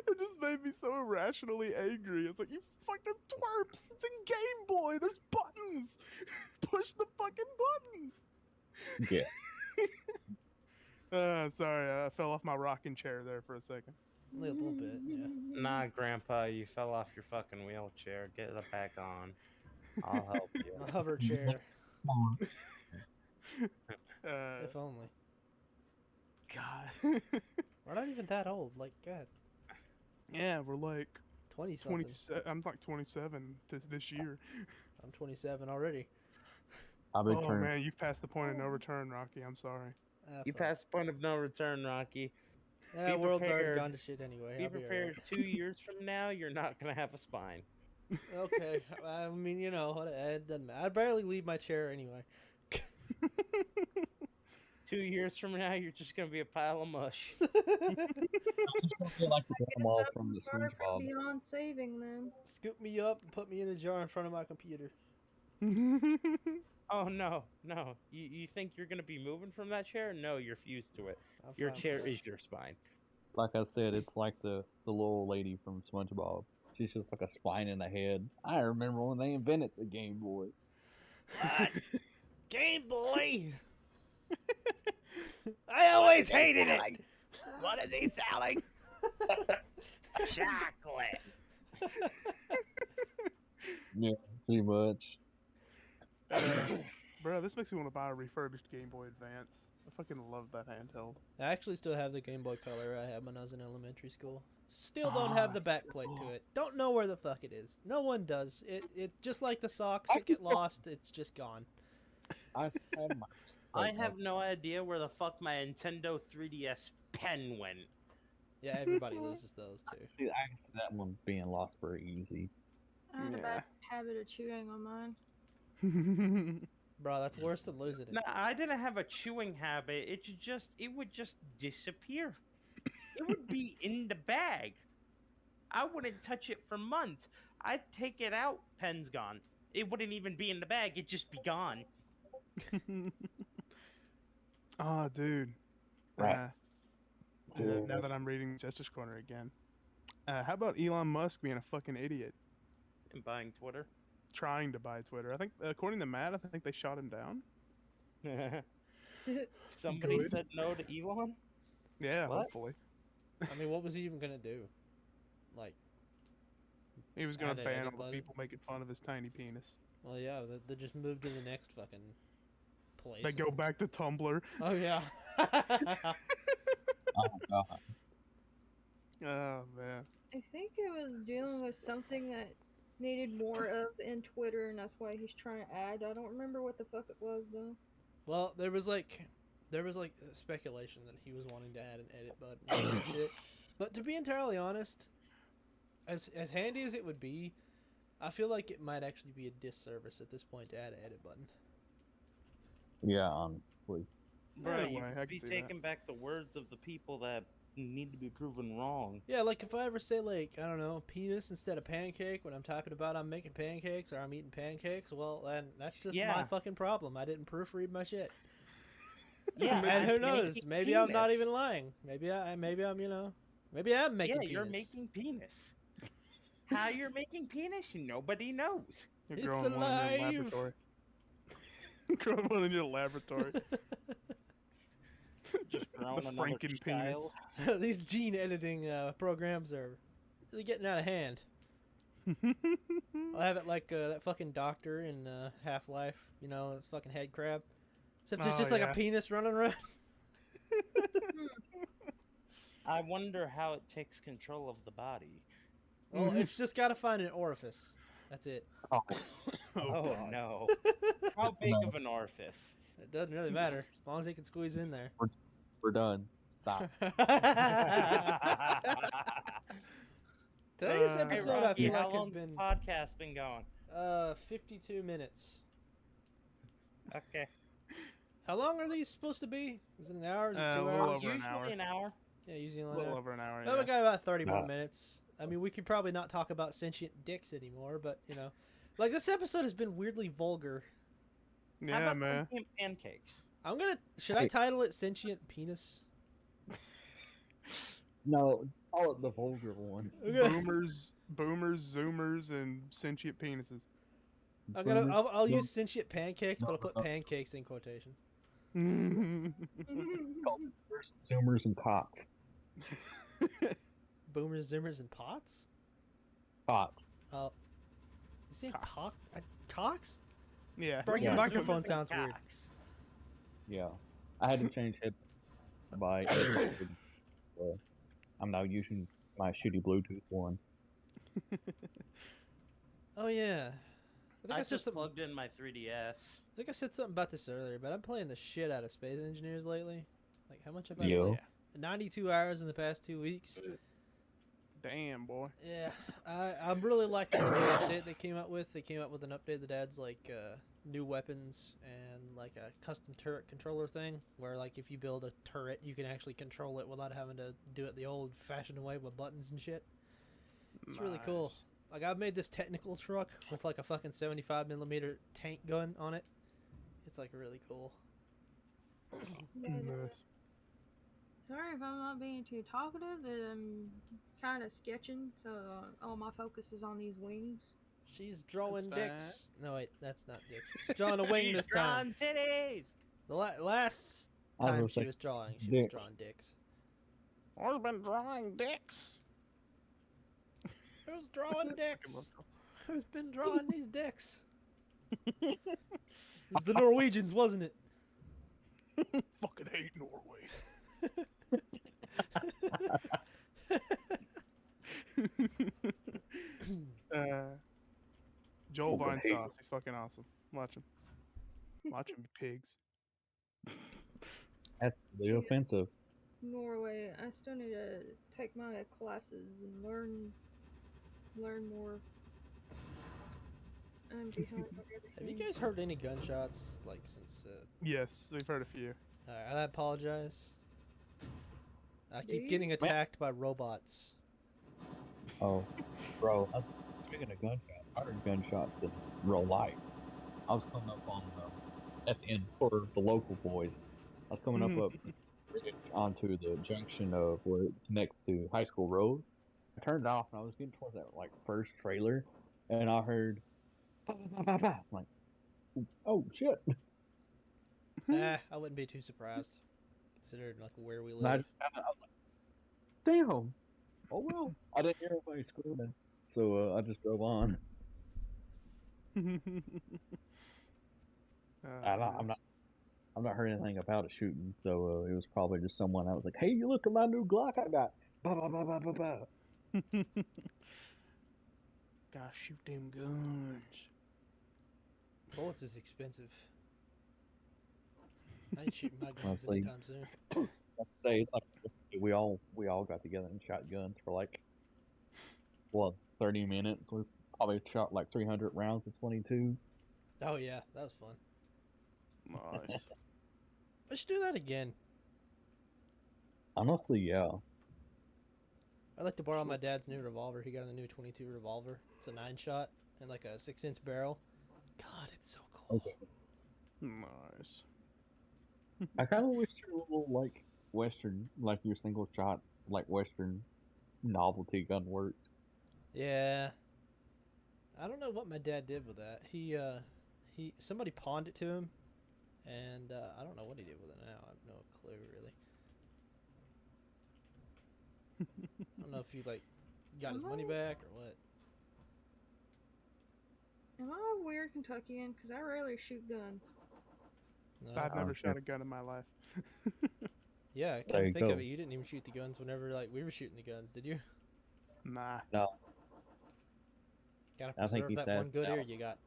It just made me so irrationally angry. It's like, you fucking twerps! It's a Game Boy! There's buttons! Push the fucking buttons! Yeah. Sorry, I fell off my rocking chair there for a second. A little bit, yeah. Nah, Grandpa, you fell off your fucking wheelchair. Get it back on. I'll help you. My hover chair, Uh, if only. God. We're not even that old. Like, God, Yeah, we're like 20 something. 20. I'm like 27 this year. I'm 27 already. I'll be Oh turned. man, you've passed the point of no return, Rocky. I'm sorry. You Fuck. passed the point of no return, Rocky. Yeah, be world's already prepared. gone to shit anyway. Be I'll be prepared. 2 years from now, you're not gonna have a spine. alright. Okay, I mean, you know, it doesn't matter. I barely leave my chair anyway. 2 years from now, you're just gonna be a pile of mush. I feel like the Guess animal I'm from the far from SpongeBob. beyond saving then. Scoop me up and put me in a jar in front of my computer. Oh no, no. You think you're gonna be moving from that chair? No, you're fused to it. I'm Your fine. chair is your spine. Like I said, it's like the little lady from SpongeBob. She's just like a spine in a head. I remember when they invented the Game Boy. What? Game Boy! I always hated it! What is he selling? Chocolate. Yeah, pretty much. Bro, this makes me want to buy a refurbished Game Boy Advance. I fucking love that handheld. I actually still have the Game Boy Color I had when I was in elementary school. Still don't Ah, have the that's backplate cool. to it. Don't know where the fuck it is. No one does. It just like the socks that get lost, it's just gone. I have my. I have no idea where the fuck my Nintendo 3DS pen went. Yeah, everybody loses those too. See, I can see that one being lost very easy. I had a Yeah. bad habit of chewing on mine. Bro, that's worse than losing it. No, I didn't have a chewing habit. It would just disappear. It would be in the bag. I wouldn't touch it for months. I'd take it out, pen's gone. It wouldn't even be in the bag. It'd just be gone. Oh, dude. Right. Now that I'm reading Jester's Corner again, how about Elon Musk being a fucking idiot, And buying Twitter. trying to buy Twitter? I think, according to Matt, I think they shot him down. Somebody Good. said no to Elon? Yeah, What? hopefully. I mean, what was he even gonna do? Like, He was gonna Add an ban edit all the button? people making fun of his tiny penis. well, yeah, they just moved to the next fucking place. They go back to Tumblr. Oh yeah. Oh god. Oh man. I think it was dealing with something that needed more of in Twitter, and that's why he's trying to add. I don't remember what the fuck it was though. Well, there was like speculation that he was wanting to add an edit button and shit. But to be entirely honest, as handy as it would be, I feel like it might actually be a disservice at this point to add an edit button. Yeah, honestly. Bro, you Anyway, I could can be see that. taking back the words of the people that need to be proven wrong. Yeah, like if I ever say like, I don't know, penis instead of pancake when I'm typing about I'm making pancakes or I'm eating pancakes, well then that's just my Yeah. fucking problem. I didn't proofread my shit. Yeah, And who I'm knows? making Maybe I'm not penis. even lying. Maybe I'm maybe I'm making Yeah, penis. you're making penis. How you're making penis, nobody knows. You're It's growing one in alive. your laboratory. growing one in your laboratory. Just growing The another Franken child. penis. These gene editing programs are really getting out of hand. I'll have it like that fucking doctor in Half-Life, you know, the fucking head crab. Except there's Oh, just like yeah. a penis running around. I wonder how it takes control of the body. Well, it's just got to find an orifice. That's it. Oh, Oh, God. no. How big No. of an orifice? It doesn't really matter as long as he can squeeze in there. we're done. Stop. Today's Hey, episode, I Rocky, feel how like has long's the been podcast been going? 52 minutes. Okay. How long are these supposed to be? Is it an hour? Is it A 2 little hours? over an Usually hour. an hour. Yeah, usually A an little hour. over an hour. Well, Yeah. we got about 30 more Nah. minutes. I mean, we could probably not talk about sentient dicks anymore, but you know, like this episode has been weirdly vulgar. How Yeah, about man. sentient pancakes? Should I Hey. title it sentient penis? No, call it the vulgar one. Boomers, zoomers, and sentient penises. Boomers, I'll boom- use sentient pancakes, but I'll put pancakes in quotations. Zoomers and cocks. Boomers, zoomers, and pots. Cocks. Oh, you saying Cock. cocks? Yeah. Bro, your Yeah. microphone Zoomers and sounds weird. cocks. Yeah. I had to change it by so I'm now using my shitty Bluetooth one. Oh yeah. I think I, I said just something. plugged in my 3DS. I think I said something about this earlier, but I'm playing the shit out of Space Engineers lately. Like, how much have I Yo. played? 92 hours in the past 2 weeks. Damn, boy. Yeah, I'm really liking the new update they came out with. They came out with an update that adds like new weapons and like a custom turret controller thing, where like if you build a turret, you can actually control it without having to do it the old-fashioned way with buttons and shit. It's really cool. Nice. Like I've made this technical truck with like a fucking 75mm tank gun on it. It's like really cool. Nice. Sorry if I'm not being too talkative. I'm kind of sketching, so all my focus is on these wings. She's drawing That's dicks. No wait, that's not dicks. She's drawing a wing She's this time. drawing titties. The last I was time gonna she say was drawing, she was dicks. drawing dicks. I've been drawing dicks. Who's drawing dicks? Who's been drawing these dicks? It was the Norwegians, wasn't it? Fucking hate Norway. Joel Fucking Vine hate sauce. He's fucking awesome. Watch him. Watch him, you pigs. That's really offensive. Norway. I still need to take my classes and learn more. I'm behind on Have you everything. guys heard any gunshots like since? Yes, we've heard a few. I apologize. I Do keep you? getting attacked by robots. Oh, bro. Speaking of gunshots, I heard gunshots in real life. I was coming up on at the end for the local boys. I was coming up bridge onto the junction of where it connects to High School Road. I turned it off and I was getting towards that like first trailer, and I heard, bah, bah, bah, bah, bah. I'm like, oh shit! I wouldn't be too surprised, considering like where we And I live. just kind of, I was like, damn. Oh well. I didn't hear anybody screaming, so I just drove on. Man. I'm not hearing anything about a shooting, so it was probably just someone that was like, "Hey, you look at my new Glock I got." Bah, bah, bah, bah, bah, bah. Gotta shoot them guns. Bullets is expensive. I ain't shooting my guns Honestly, anytime soon. I'd say it's like we all got together and shot guns for like 30 minutes. We probably shot like 300 rounds of 22. Oh yeah, that was fun. Nice. I should do that again. Honestly, yeah. I'd like to borrow my dad's new revolver. He got a new 22 revolver. It's a 9-shot and like a 6-inch barrel. God, it's so cool. Okay. Nice. I kind of wish your little like Western, like your single shot, like Western novelty gun worked. Yeah. I don't know what my dad did with that. He somebody pawned it to him, and I don't know what he did with it now. I have no clue really. I don't know if he like got his money back or what. Am I a weird Kentuckian? Because I rarely shoot guns. No. I've never sure. shot a gun in my life. Yeah, There come you think of go. it, you didn't even shoot the guns whenever like we were shooting the guns, did you? Nah. No, Gotta I think preserve he that said one good no. ear you got.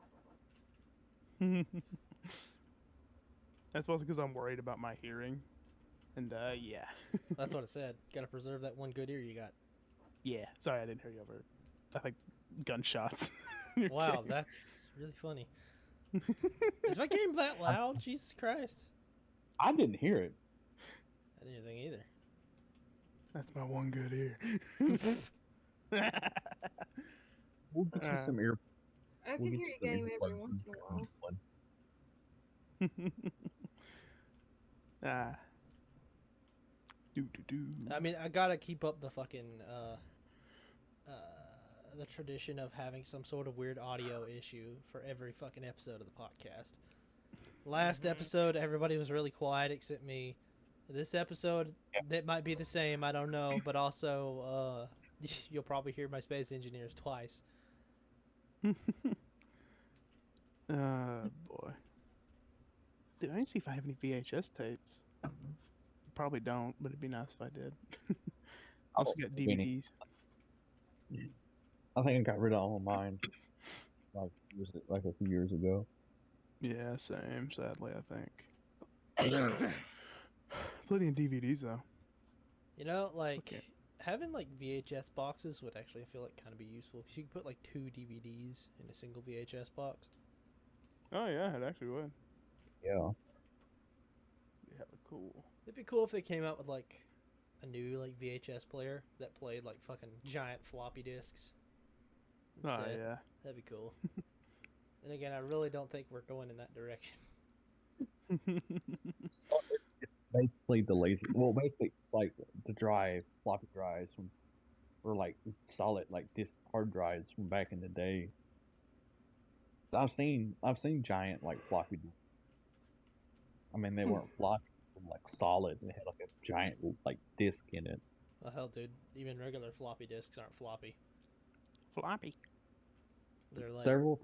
That's mostly because I'm worried about my hearing. And yeah. That's what it said. Gotta preserve that one good ear you got. Yeah. Sorry, I didn't hear you over. I think gunshots. You're Wow, kidding. that's really funny. Is my game that loud? Jesus Christ. I didn't hear it. I didn't hear anything either. That's my one good ear. We'll get you some ear. I We'll can get hear you your some game every earplugs once in a while. one. Ah. Do. I mean, I gotta keep up the fucking the tradition of having some sort of weird audio issue for every fucking episode of the podcast. Last episode, everybody was really quiet except me. This episode, it might be the same. I don't know, but also, you'll probably hear my space engineers twice. Boy. Dude, I didn't see if I have any VHS tapes. Probably don't, but it'd be nice if I did. Also got DVDs. I think I got rid of all of mine like a few years ago. Yeah, same. Sadly, I think. Plenty of DVDs though. You know, like Okay. having like VHS boxes would actually feel like kind of be useful because you could put like 2 DVDs in a single VHS box. Oh yeah, it actually would. Yeah. Be hella cool. It'd be cool if they came out with like a new like VHS player that played like fucking giant floppy disks. Oh Instead. yeah. That'd be cool. And again, I really don't think we're going in that direction. Basically the laser. Well, basically it's like the drive, floppy drives from, or like solid like disk hard drives from back in the day. So I've seen giant like floppy. I mean they weren't floppy, they were, like solid. They had like a giant like disk in it. Well, hell, dude, even regular floppy disks aren't floppy. Floppy. They're like There is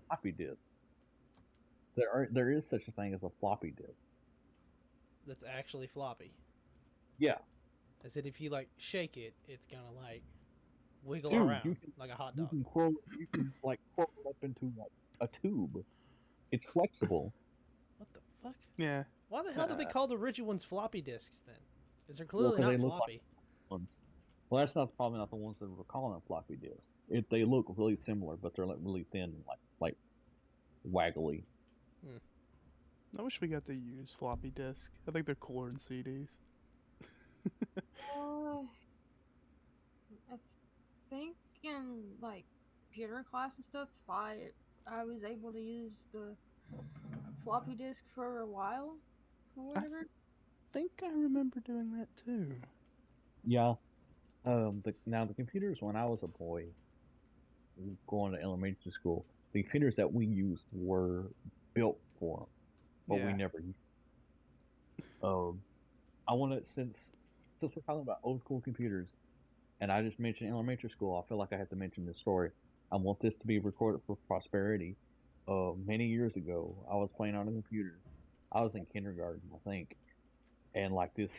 floppy disk. There is such a thing as a floppy disk. that's actually floppy. Yeah. I said if you like shake it, it's gonna like wiggle Dude, around you can- like a hot You dog. can like curl it up into like a tube. It's flexible. What the fuck? Yeah. Why the hell do they call the rigid ones floppy disks then? Because they're Well, clearly 'cause they not look like- floppy. Ones. Well, that's not probably not the ones that we're calling them floppy disks. They look really similar, but they're like really thin, like waggly. I wish we got to use floppy disk. I think they're cooler than CDs. I think in like computer class and stuff, I was able to use the floppy disk for a while or whatever. Think I remember doing that too. Yeah. Now the computers when I was a boy, going to elementary school, the computers that we used were built for them, but we Yeah. never used. I want to since we're talking about old school computers, and I just mentioned elementary school, I feel like I have to mention this story. I want this to be recorded for prosperity. Many years ago, I was playing on a computer. I was in kindergarten, I think, and like this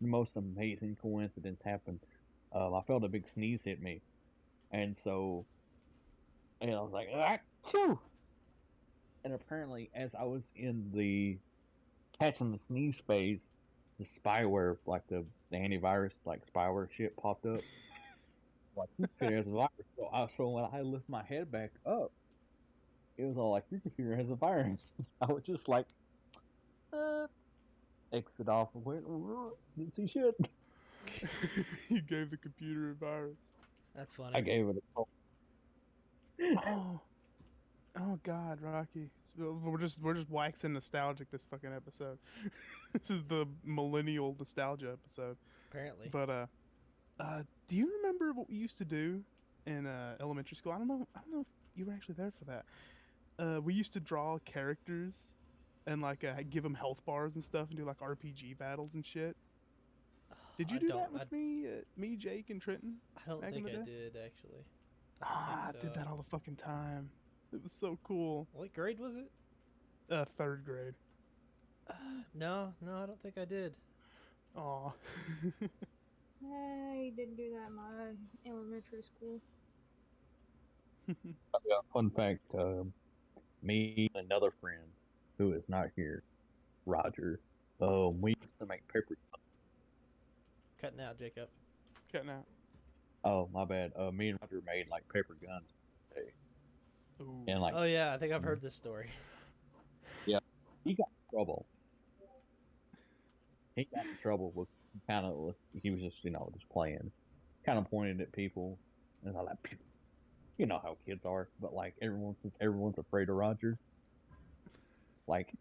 most amazing coincidence happened. I felt a big sneeze hit me, and so and I was like, ah, phew! And apparently, as I was in the catching the sneeze phase, the spyware, like the antivirus, like spyware shit popped up. Like this computer has a virus. So when I lift my head back up, it was all like your computer has a virus. I was just like, exit off. Went, didn't see shit. You gave the computer a virus. That's funny. I gave it a call. Oh, oh God, Rocky. We're just waxing nostalgic this fucking episode. This is the millennial nostalgia episode. Apparently. But do you remember what we used to do in elementary school? I don't know if you were actually there for that. We used to draw characters and like give them health bars and stuff and do like RPG battles and shit. Did you do that with me, Jake, and Trenton? I don't back in think the I day? did actually. I did that all the fucking time. It was so cool. What grade was it? 3rd grade. No, I don't think I did. Aw. I didn't do that in my elementary school. Yeah, fun fact: me and another friend who is not here, Roger. We used to make paper. Cutting out, Jacob. Cutting out. Oh, my bad. Me and Roger made like paper guns, Ooh. and like Oh yeah, I think I've heard this story. he got in trouble. He got in trouble with he was just just playing, kind of pointed at people, and I like you know how kids are, but like everyone's afraid of Roger. Like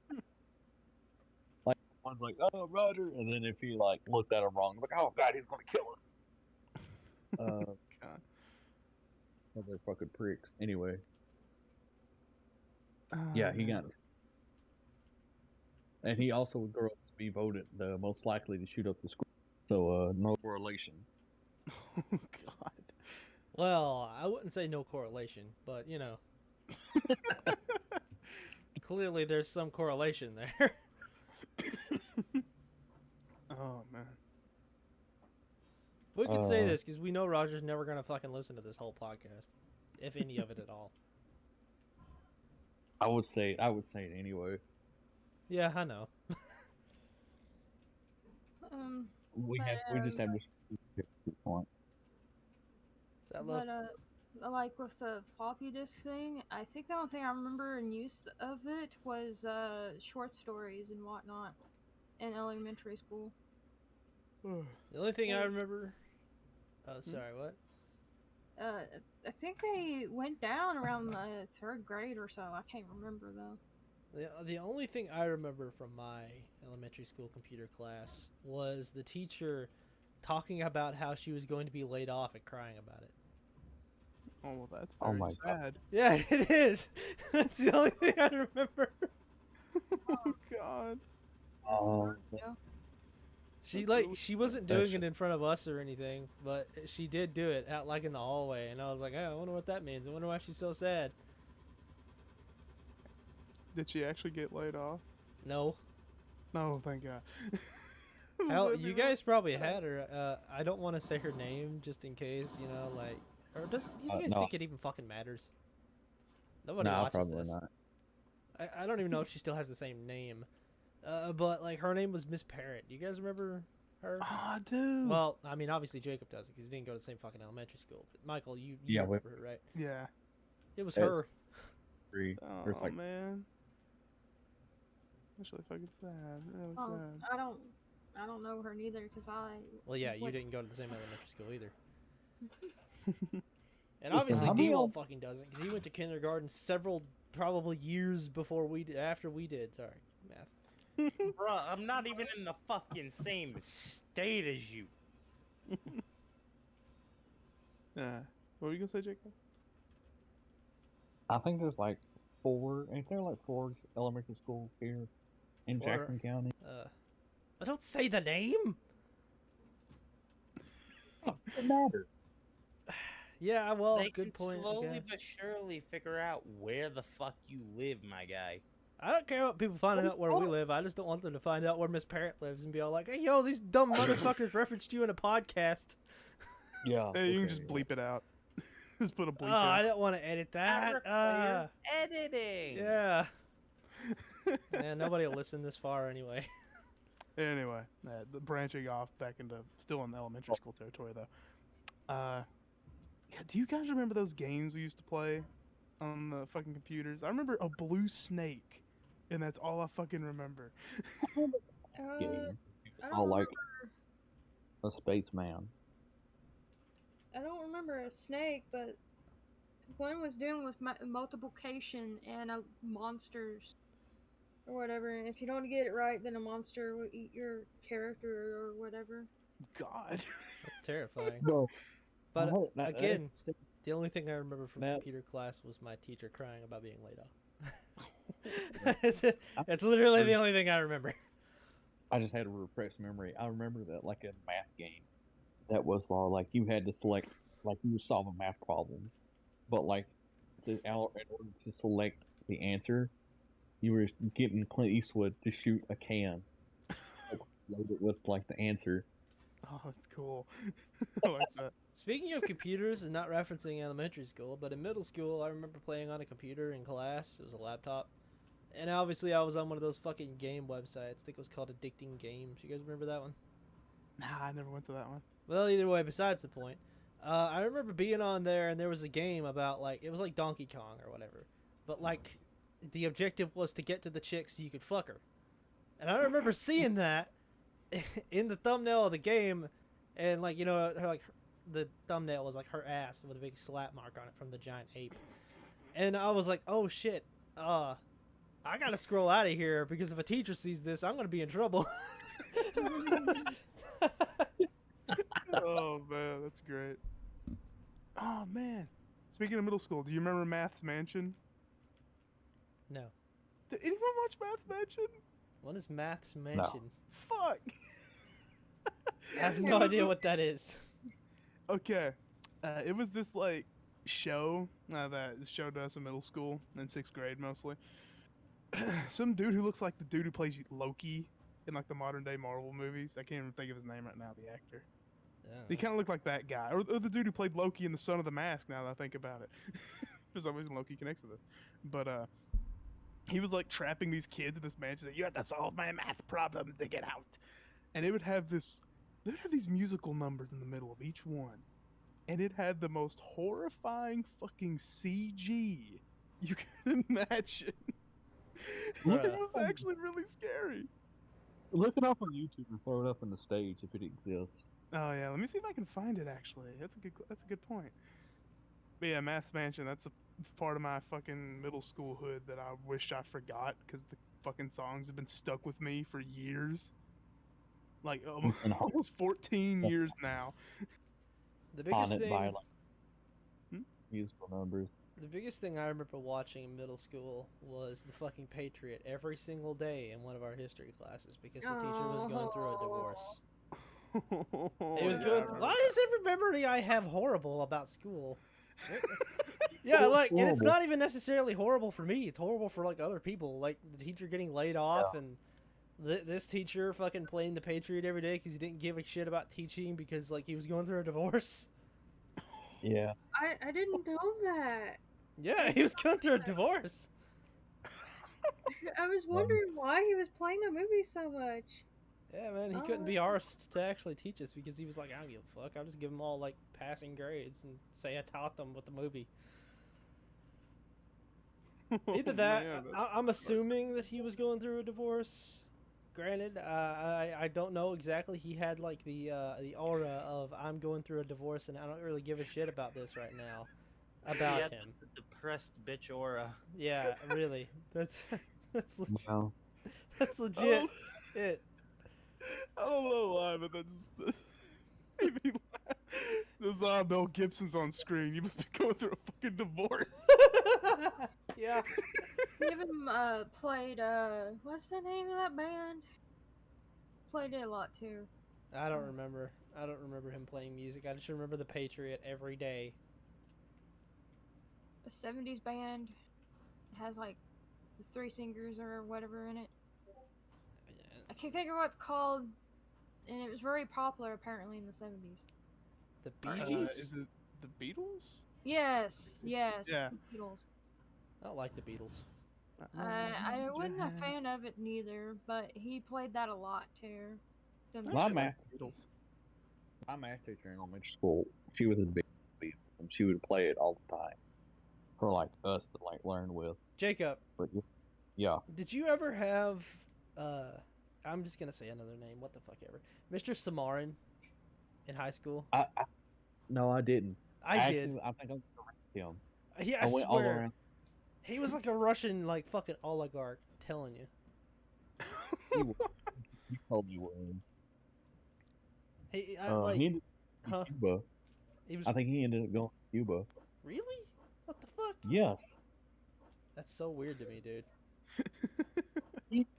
one's like, oh Roger, and then if he like looked at him wrong, like, oh God, he's gonna kill us. God. Oh, they're fucking pricks. Anyway, Oh, yeah, he man. got, and he also would grow up to be voted the most likely to shoot up the school. So no correlation. Oh God. Well, I wouldn't say no correlation, but you know, clearly there's some correlation there. Oh man. We could say this because we know Roger's never gonna fucking listen to this whole podcast, if any of it at all. I would say it anyway. Yeah, I know. We just have this point. Is that love? But like with the floppy disk thing, I think the only thing I remember in use of it was short stories and whatnot in elementary school. The only thing I remember. Oh, sorry. What? I think they went down around the 3rd grade or so. I can't remember though. The only thing I remember from my elementary school computer class was the teacher talking about how she was going to be laid off and crying about it. Oh well, that's Oh very my sad. Yeah, it is. That's the only thing I remember. Oh God. Oh, She wasn't doing it in front of us or anything, but she did do it out like in the hallway, and I was like, oh, I wonder what that means. I wonder why she's so sad. Did she actually get laid off? No. No, thank God. Hell, you guys probably had her. I don't want to say her name just in case, you know, like. Or do you guys no. think it even fucking matters? Nobody no, watches probably this. not. I don't even know if she still has the same name. But like her name was Miss Parrott. Do you guys remember her? Oh, I do. Well, I mean, obviously Jacob does it because he didn't go to the same fucking elementary school. But Michael, you Yeah, remember her, right? Yeah. It was It's- her. 3. Oh There's like man, that's really fucking sad. Really Oh, sad. I don't know her neither because I. Well, yeah, you went- didn't go to the same elementary school either. And Listen, obviously, how many D-Walt fucking doesn't, because he went to kindergarten several, probably years before we did, after we did. Sorry, math. Bruh, I'm not even in the fucking same state as you. What were you gonna say, Jacob? I think there's like 4. Ain't there like 4 elementary schools here in 4? Jackson County? I don't say the name. Doesn't matter. Yeah, well, They good can point. I slowly guess. but surely figure out where the fuck you live, my guy. I don't care about people finding out where we live. I just don't want them to find out where Miss Parrot lives and be all like, "Hey, yo, these dumb motherfuckers referenced you in a podcast." Yeah. Hey, you can okay, just yeah. bleep it out. Just put a bleep Oh, I in. didn't want to edit That that. requires editing. Yeah. Yeah, nobody will listen this far anyway. Anyway, the branching off back into still in the elementary school territory though. Yeah, do you guys remember those games we used to play on the fucking computers? I remember a blue snake, and that's all I fucking remember. Game. I It's don't all like remember. a spaceman. I don't remember a snake, but one was dealing with multiplication and monsters or whatever. And if you don't get it right, then a monster will eat your character or whatever. God. That's terrifying. Bro, But that- again, that's- the only thing I remember from Matt. computer class was my teacher crying about being laid off. That's literally the only thing I remember. I just had a repressed memory. I remember that like in a math game, that was like you had to select, like you would solve a math problem, but like in order to select the answer, you were getting Clint Eastwood to shoot a can, like, load it with like the answer. Oh, that's cool. I like that. Speaking of computers and not referencing elementary school, but in middle school, I remember playing on a computer in class. It was a laptop. And obviously, I was on one of those fucking game websites. I think it was called Addicting Games. You guys remember that one? Nah, I never went to that one. Well, either way, besides the point. I remember being on there, and there was a game about, like, it was like Donkey Kong or whatever. But, like, the objective was to get to the chick so you could fuck her. And I remember seeing that in the thumbnail of the game, and, like, you know, the thumbnail was, like, her ass with a big slap mark on it from the giant ape. And I was like, oh, shit, I gotta scroll out of here, because if a teacher sees this, I'm gonna be in trouble. Oh man, that's great. Oh man. Speaking of middle school, do you remember Math's Mansion? No. Did anyone watch Math's Mansion? What is Math's Mansion? Fuck. I have no idea what that is. Okay. It was this like show that showed us in middle school in 6th grade mostly. Some dude who looks like the dude who plays Loki in like the modern day Marvel movies. I can't even think of his name right now, the actor. He kind of looked like that guy. Or the dude who played Loki in The Son of the Mask, now that I think about it. For some reason, Loki connects to this. But he was like trapping these kids in this mansion. Like, you have to solve my math problem to get out. And it would have this, they would have these musical numbers in the middle of each one. And it had the most horrifying fucking CG you can imagine. It was actually really scary. Look it up on YouTube and throw it up on the stage if it exists. Oh yeah, let me see if I can find it. Actually, that's a good point. But yeah, Math's Mansion. That's a part of my fucking middle school hood that I wish I forgot because the fucking songs have been stuck with me for years. Like almost 14 years now. The biggest Haunted thing, by like musical numbers. the biggest thing I remember watching in middle school was the fucking Patriot every single day in one of our history classes because the teacher was going through a divorce. He was going. Why is every memory I have horrible about school? Yeah, like, and it's not even necessarily horrible for me. It's horrible for like other people, like the teacher getting laid off and this teacher fucking playing the Patriot every day because he didn't give a shit about teaching because like he was going through a divorce. Yeah. I didn't know that. Yeah, he was going through a divorce. I was wondering why he was playing the movie so much. Yeah, man, he couldn't be arsed to actually teach us because he was like, I don't give a fuck. I'll just give them all like passing grades and say I taught them with the movie. Either Oh, that, man, I'm assuming that he was going through a divorce. Granted, I don't know exactly. He had like the aura of I'm going through a divorce and I don't really give a shit about this right now. About Yeah, him. the depressed bitch aura. Yeah, really. That's that's legit. Well, That's I legit. don't, It. I don't know why, but that's made me laugh. There's Mel Gibson's on screen. You must be going through a fucking divorce. Yeah. He even played what's the name of that band? Played it a lot too. I don't remember. I don't remember him playing music. I just remember the Patriot every day. A 70s band. It has like the three singers or whatever in it. I can't think of what it's called, and it was very popular apparently in the 70s. The Or Bee 80s. Gees? Is it the Beatles? Yes, yes. Yeah. The Beatles. I don't like the Beatles. I wasn't a fan of it neither, but he played that a lot too. Them My two. math, Beatles. my math teacher in elementary school, she was a big Beatles, and she would play it all the time for like us to like learn with. Jacob, But yeah, did you ever have I'm just gonna say another name, what the fuck ever. Mr. Samarin in high school? no, I didn't. I Actually, did. I think I'm correct him. Yeah, I went all swear. around. He was like a Russian like fucking oligarch, I'm telling you. He, was- he totally was. He He ended up huh? in Cuba. He was I think he ended up going to Cuba. really? What the fuck? Yes, That's so weird to me, dude.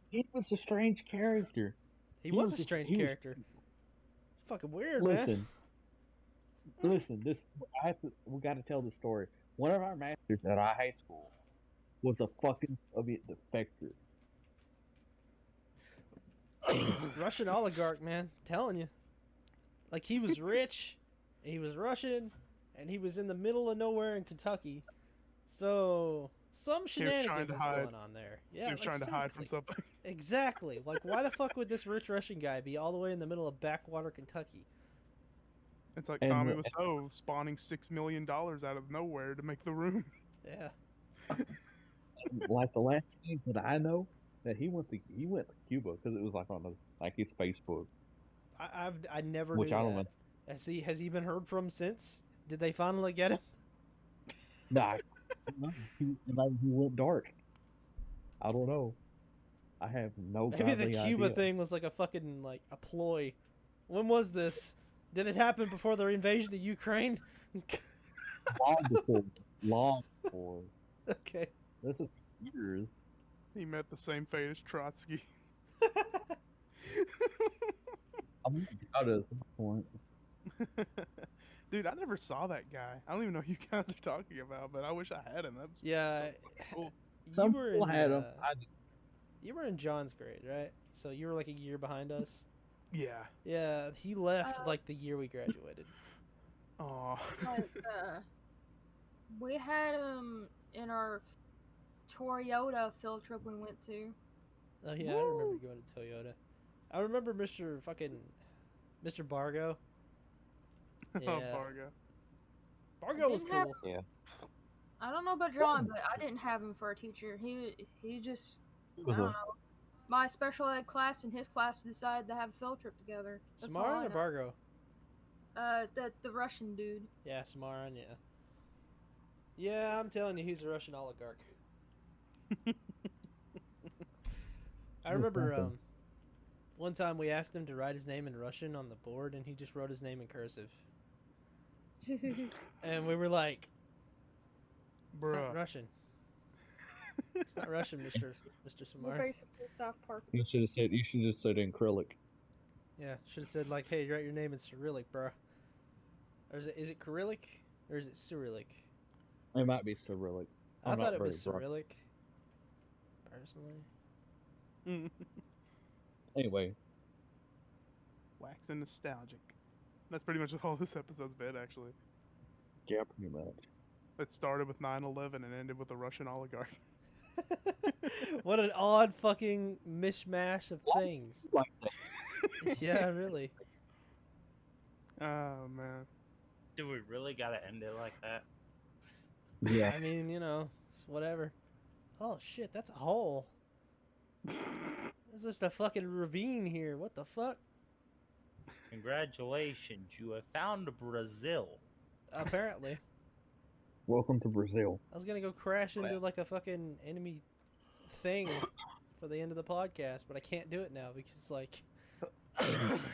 he was a strange character. He was a just- strange he was- character. Fucking weird, man. Listen. We got to tell the story. One of our masters at our high school was a fucking Soviet defector. Russian oligarch, man. Telling you. Like, he was rich, he was Russian, and he was in the middle of nowhere in Kentucky. So, some He was trying shenanigans to is hide. going on there. Yeah, He was trying to hide from exactly. something. Exactly. Like, why the fuck would this rich Russian guy be all the way in the middle of backwater Kentucky? It's like And Tommy the- Wiseau spawning $6 million out of nowhere to make the room. Yeah. Like the last thing that I know that he went to Cuba because it was like on his Facebook, I never which knew I don't that. know. Has he been heard from since? Did they finally get him? Nah, maybe he went dark. I don't know. I have no. Maybe the godly Cuba idea. thing was like a fucking like a ploy. When was this? Did it happen before the invasion of Ukraine? Long before. Okay. This is years. He met the same fate as Trotsky. I'm out at this point. Dude, I never saw that guy. I don't even know who you guys are talking about, but I wish I had him. That was Yeah. so fucking cool. Some You were people in had them. you were in John's grade, right? So you were like a year behind us. Yeah. Yeah, he left like the year we graduated. Aw. Like, we had him in our Toyota field trip we went to. Oh yeah, I remember going to Toyota. I remember Mr. Bargo. Yeah. Oh, Fargo. Bargo was Didn't have- cool. Yeah. I don't know about John, but I didn't have him for a teacher. He just I don't know. My special ed class and his class decided to have a field trip together. That's all I Samarin or know. Bargo? The Russian dude. Yeah, Samarin, yeah. Yeah, I'm telling you, he's a Russian oligarch. I remember one time we asked him to write his name in Russian on the board, and he just wrote his name in cursive. And we were like, it's not Bruh. Russian. It's not Russian, Mr. We're Samarin. basically South Park. You should have said acrylic. Yeah, should have said like, hey, write your name in Cyrillic, bruh. Or is it Cyrillic? Or is it Cyrillic? It might be Cyrillic. I I'm thought not it was very bright. Cyrillic. Personally. Anyway, Waxing nostalgic. That's pretty much what all this episode's been, actually. yeah, pretty much. It started with 9/11 and ended with a Russian oligarch. What an odd fucking mishmash of things. Like that. Yeah, really. Oh, man. Do we really gotta end it like that? Yeah. I mean, you know, it's whatever. Oh shit, that's a hole. There's just a fucking ravine here. What the fuck? Congratulations, you have found Brazil. Apparently. Welcome to Brazil. I was gonna go crash into like a fucking enemy thing for the end of the podcast, but I can't do it now because like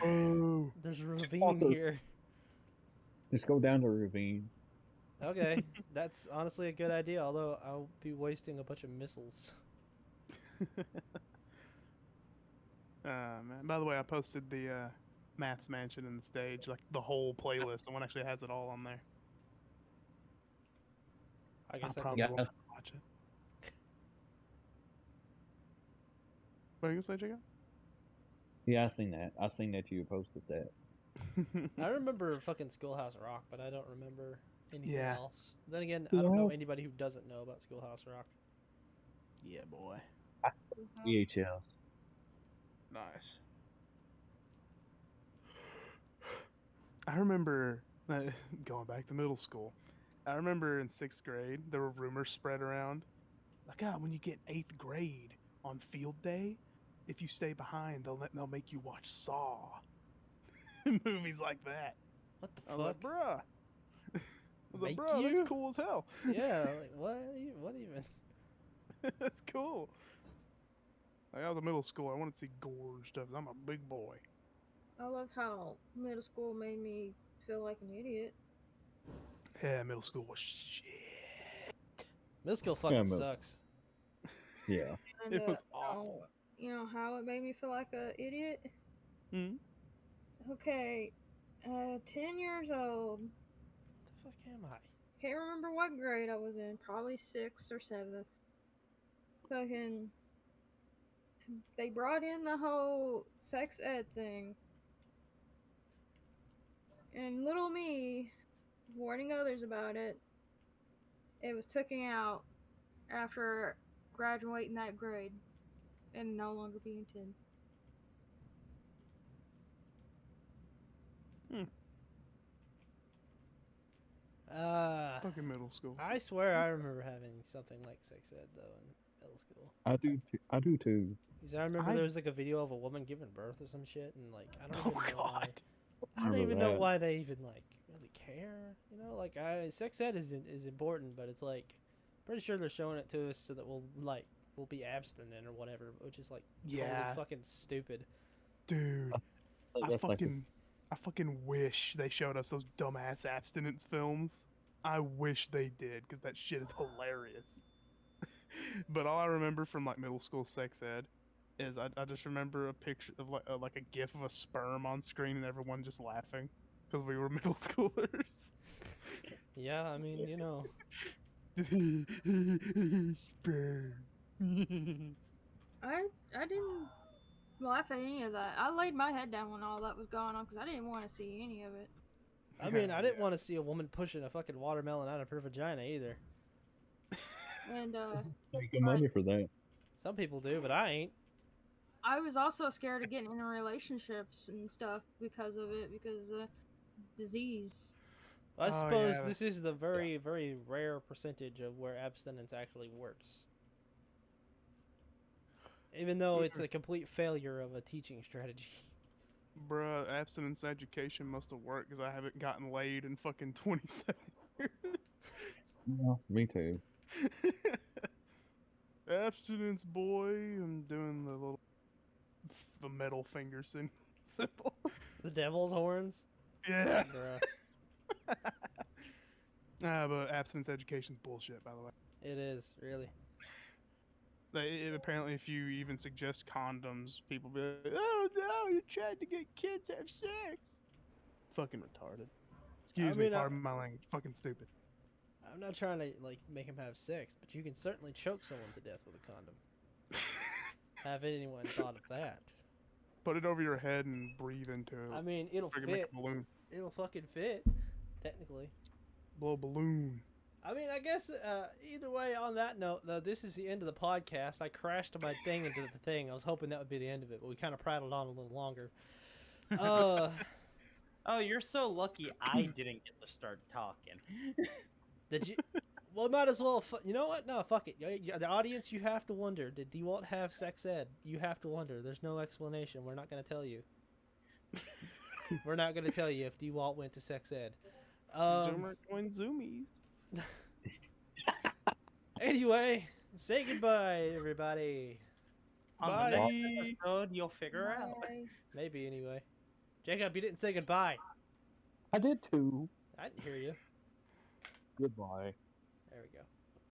Oh. there's a ravine here. Just go down the ravine. Okay, that's honestly a good idea. Although I'll be wasting a bunch of missiles. Man. By the way, I posted the Matt's Mansion in the stage, like the whole playlist. Someone actually has it all on there. I guess I'll I probably could. Yeah. watch it. What are you gonna say, Jacob? Yeah, I seen that. I seen that you posted that. I remember fucking Schoolhouse Rock, but I don't remember anything Yeah. else. Then again, I don't know Yeah. anybody who doesn't know about Schoolhouse Rock. Yeah, boy. VHS. Nice. I remember going back to middle school. I remember in 6th grade, there were rumors spread around. Like, when you get 8th grade on field day, if you stay behind, they'll make you watch Saw. Movies like that. What the I was like, fuck? bruh. I was like, Make bro, you? that's cool as hell. Yeah, like what? What even? That's cool. Like, I was in middle school. I wanted to see gore and stuff. 'Cause I'm a big boy. I love how middle school made me feel like an idiot. Yeah, middle school was shit. Middle school fucking but- sucks. Yeah. And, It was you know- awful. You know how it made me feel like an idiot? Hmm? Okay, 10 years old. What the fuck am I? Can't remember what grade I was in. Probably 6th or 7th. Fucking. They brought in the whole sex ed thing. And little me, warning others about it, it was taken out after graduating that grade and no longer being 10. Fucking middle school. I swear I remember having something like sex ed though in middle school. I do too. Because I remember I- there was like a video of a woman giving birth or some shit, and like I don't Oh, even know why. God. I don't remember even know that. why they even like really care. You know, like sex ed is important, but it's like pretty sure they're showing it to us so that we'll be abstinent or whatever, which is like totally Yeah. fucking stupid. Dude, I That's like fucking wish they showed us those dumbass abstinence films. I wish they did, because that shit is hilarious. But all I remember from like middle school sex ed is I just remember a picture of like a gif of a sperm on screen and everyone just laughing because we were middle schoolers. Yeah, I mean, you know. Sperm. I didn't laugh at any of that. I laid my head down when all that was going on because I didn't want to see any of it. I mean, I didn't want to see a woman pushing a fucking watermelon out of her vagina either. And Making money for that. Some people do, but I ain't. I was also scared of getting into relationships and stuff because of it, because disease. I Oh, suppose yeah. this is the very, very rare percentage of where abstinence actually works. Even though it's a complete failure of a teaching strategy. Bruh, abstinence education must have worked because I haven't gotten laid in fucking 27 years. Yeah, me too. Abstinence, boy. I'm doing the middle finger symbol. The devil's horns? Yeah. Bruh. But abstinence education's bullshit, by the way. It is, really. Apparently, if you even suggest condoms, people be like, "Oh no, you're trying to get kids to have sex." Fucking retarded. Excuse me, mean, pardon my language. Fucking stupid. I'm not trying to, like, make him have sex, but you can certainly choke someone to death with a condom. Have anyone thought of that? Put it over your head and breathe into it. I mean, it'll Freaking make fit. a balloon. It'll fucking fit, technically. Blow a balloon. I mean, I guess either way, on that note, though, this is the end of the podcast. I crashed my thing into the thing. I was hoping that would be the end of it, but we kind of prattled on a little longer. Oh, you're so lucky I didn't get to start talking. Did you? Well, might as well. You know what? No, fuck it. The audience, you have to wonder. Did DeWalt have sex ed? You have to wonder. There's no explanation. We're not going to tell you. We're not going to tell you if DeWalt went to sex ed. Zoomer going zoomies. Anyway, say goodbye, everybody. On the Bye. next episode, you'll figure out. Bye. Maybe anyway. Jacob, you didn't say goodbye. I did too. I didn't hear you. Goodbye. There we go.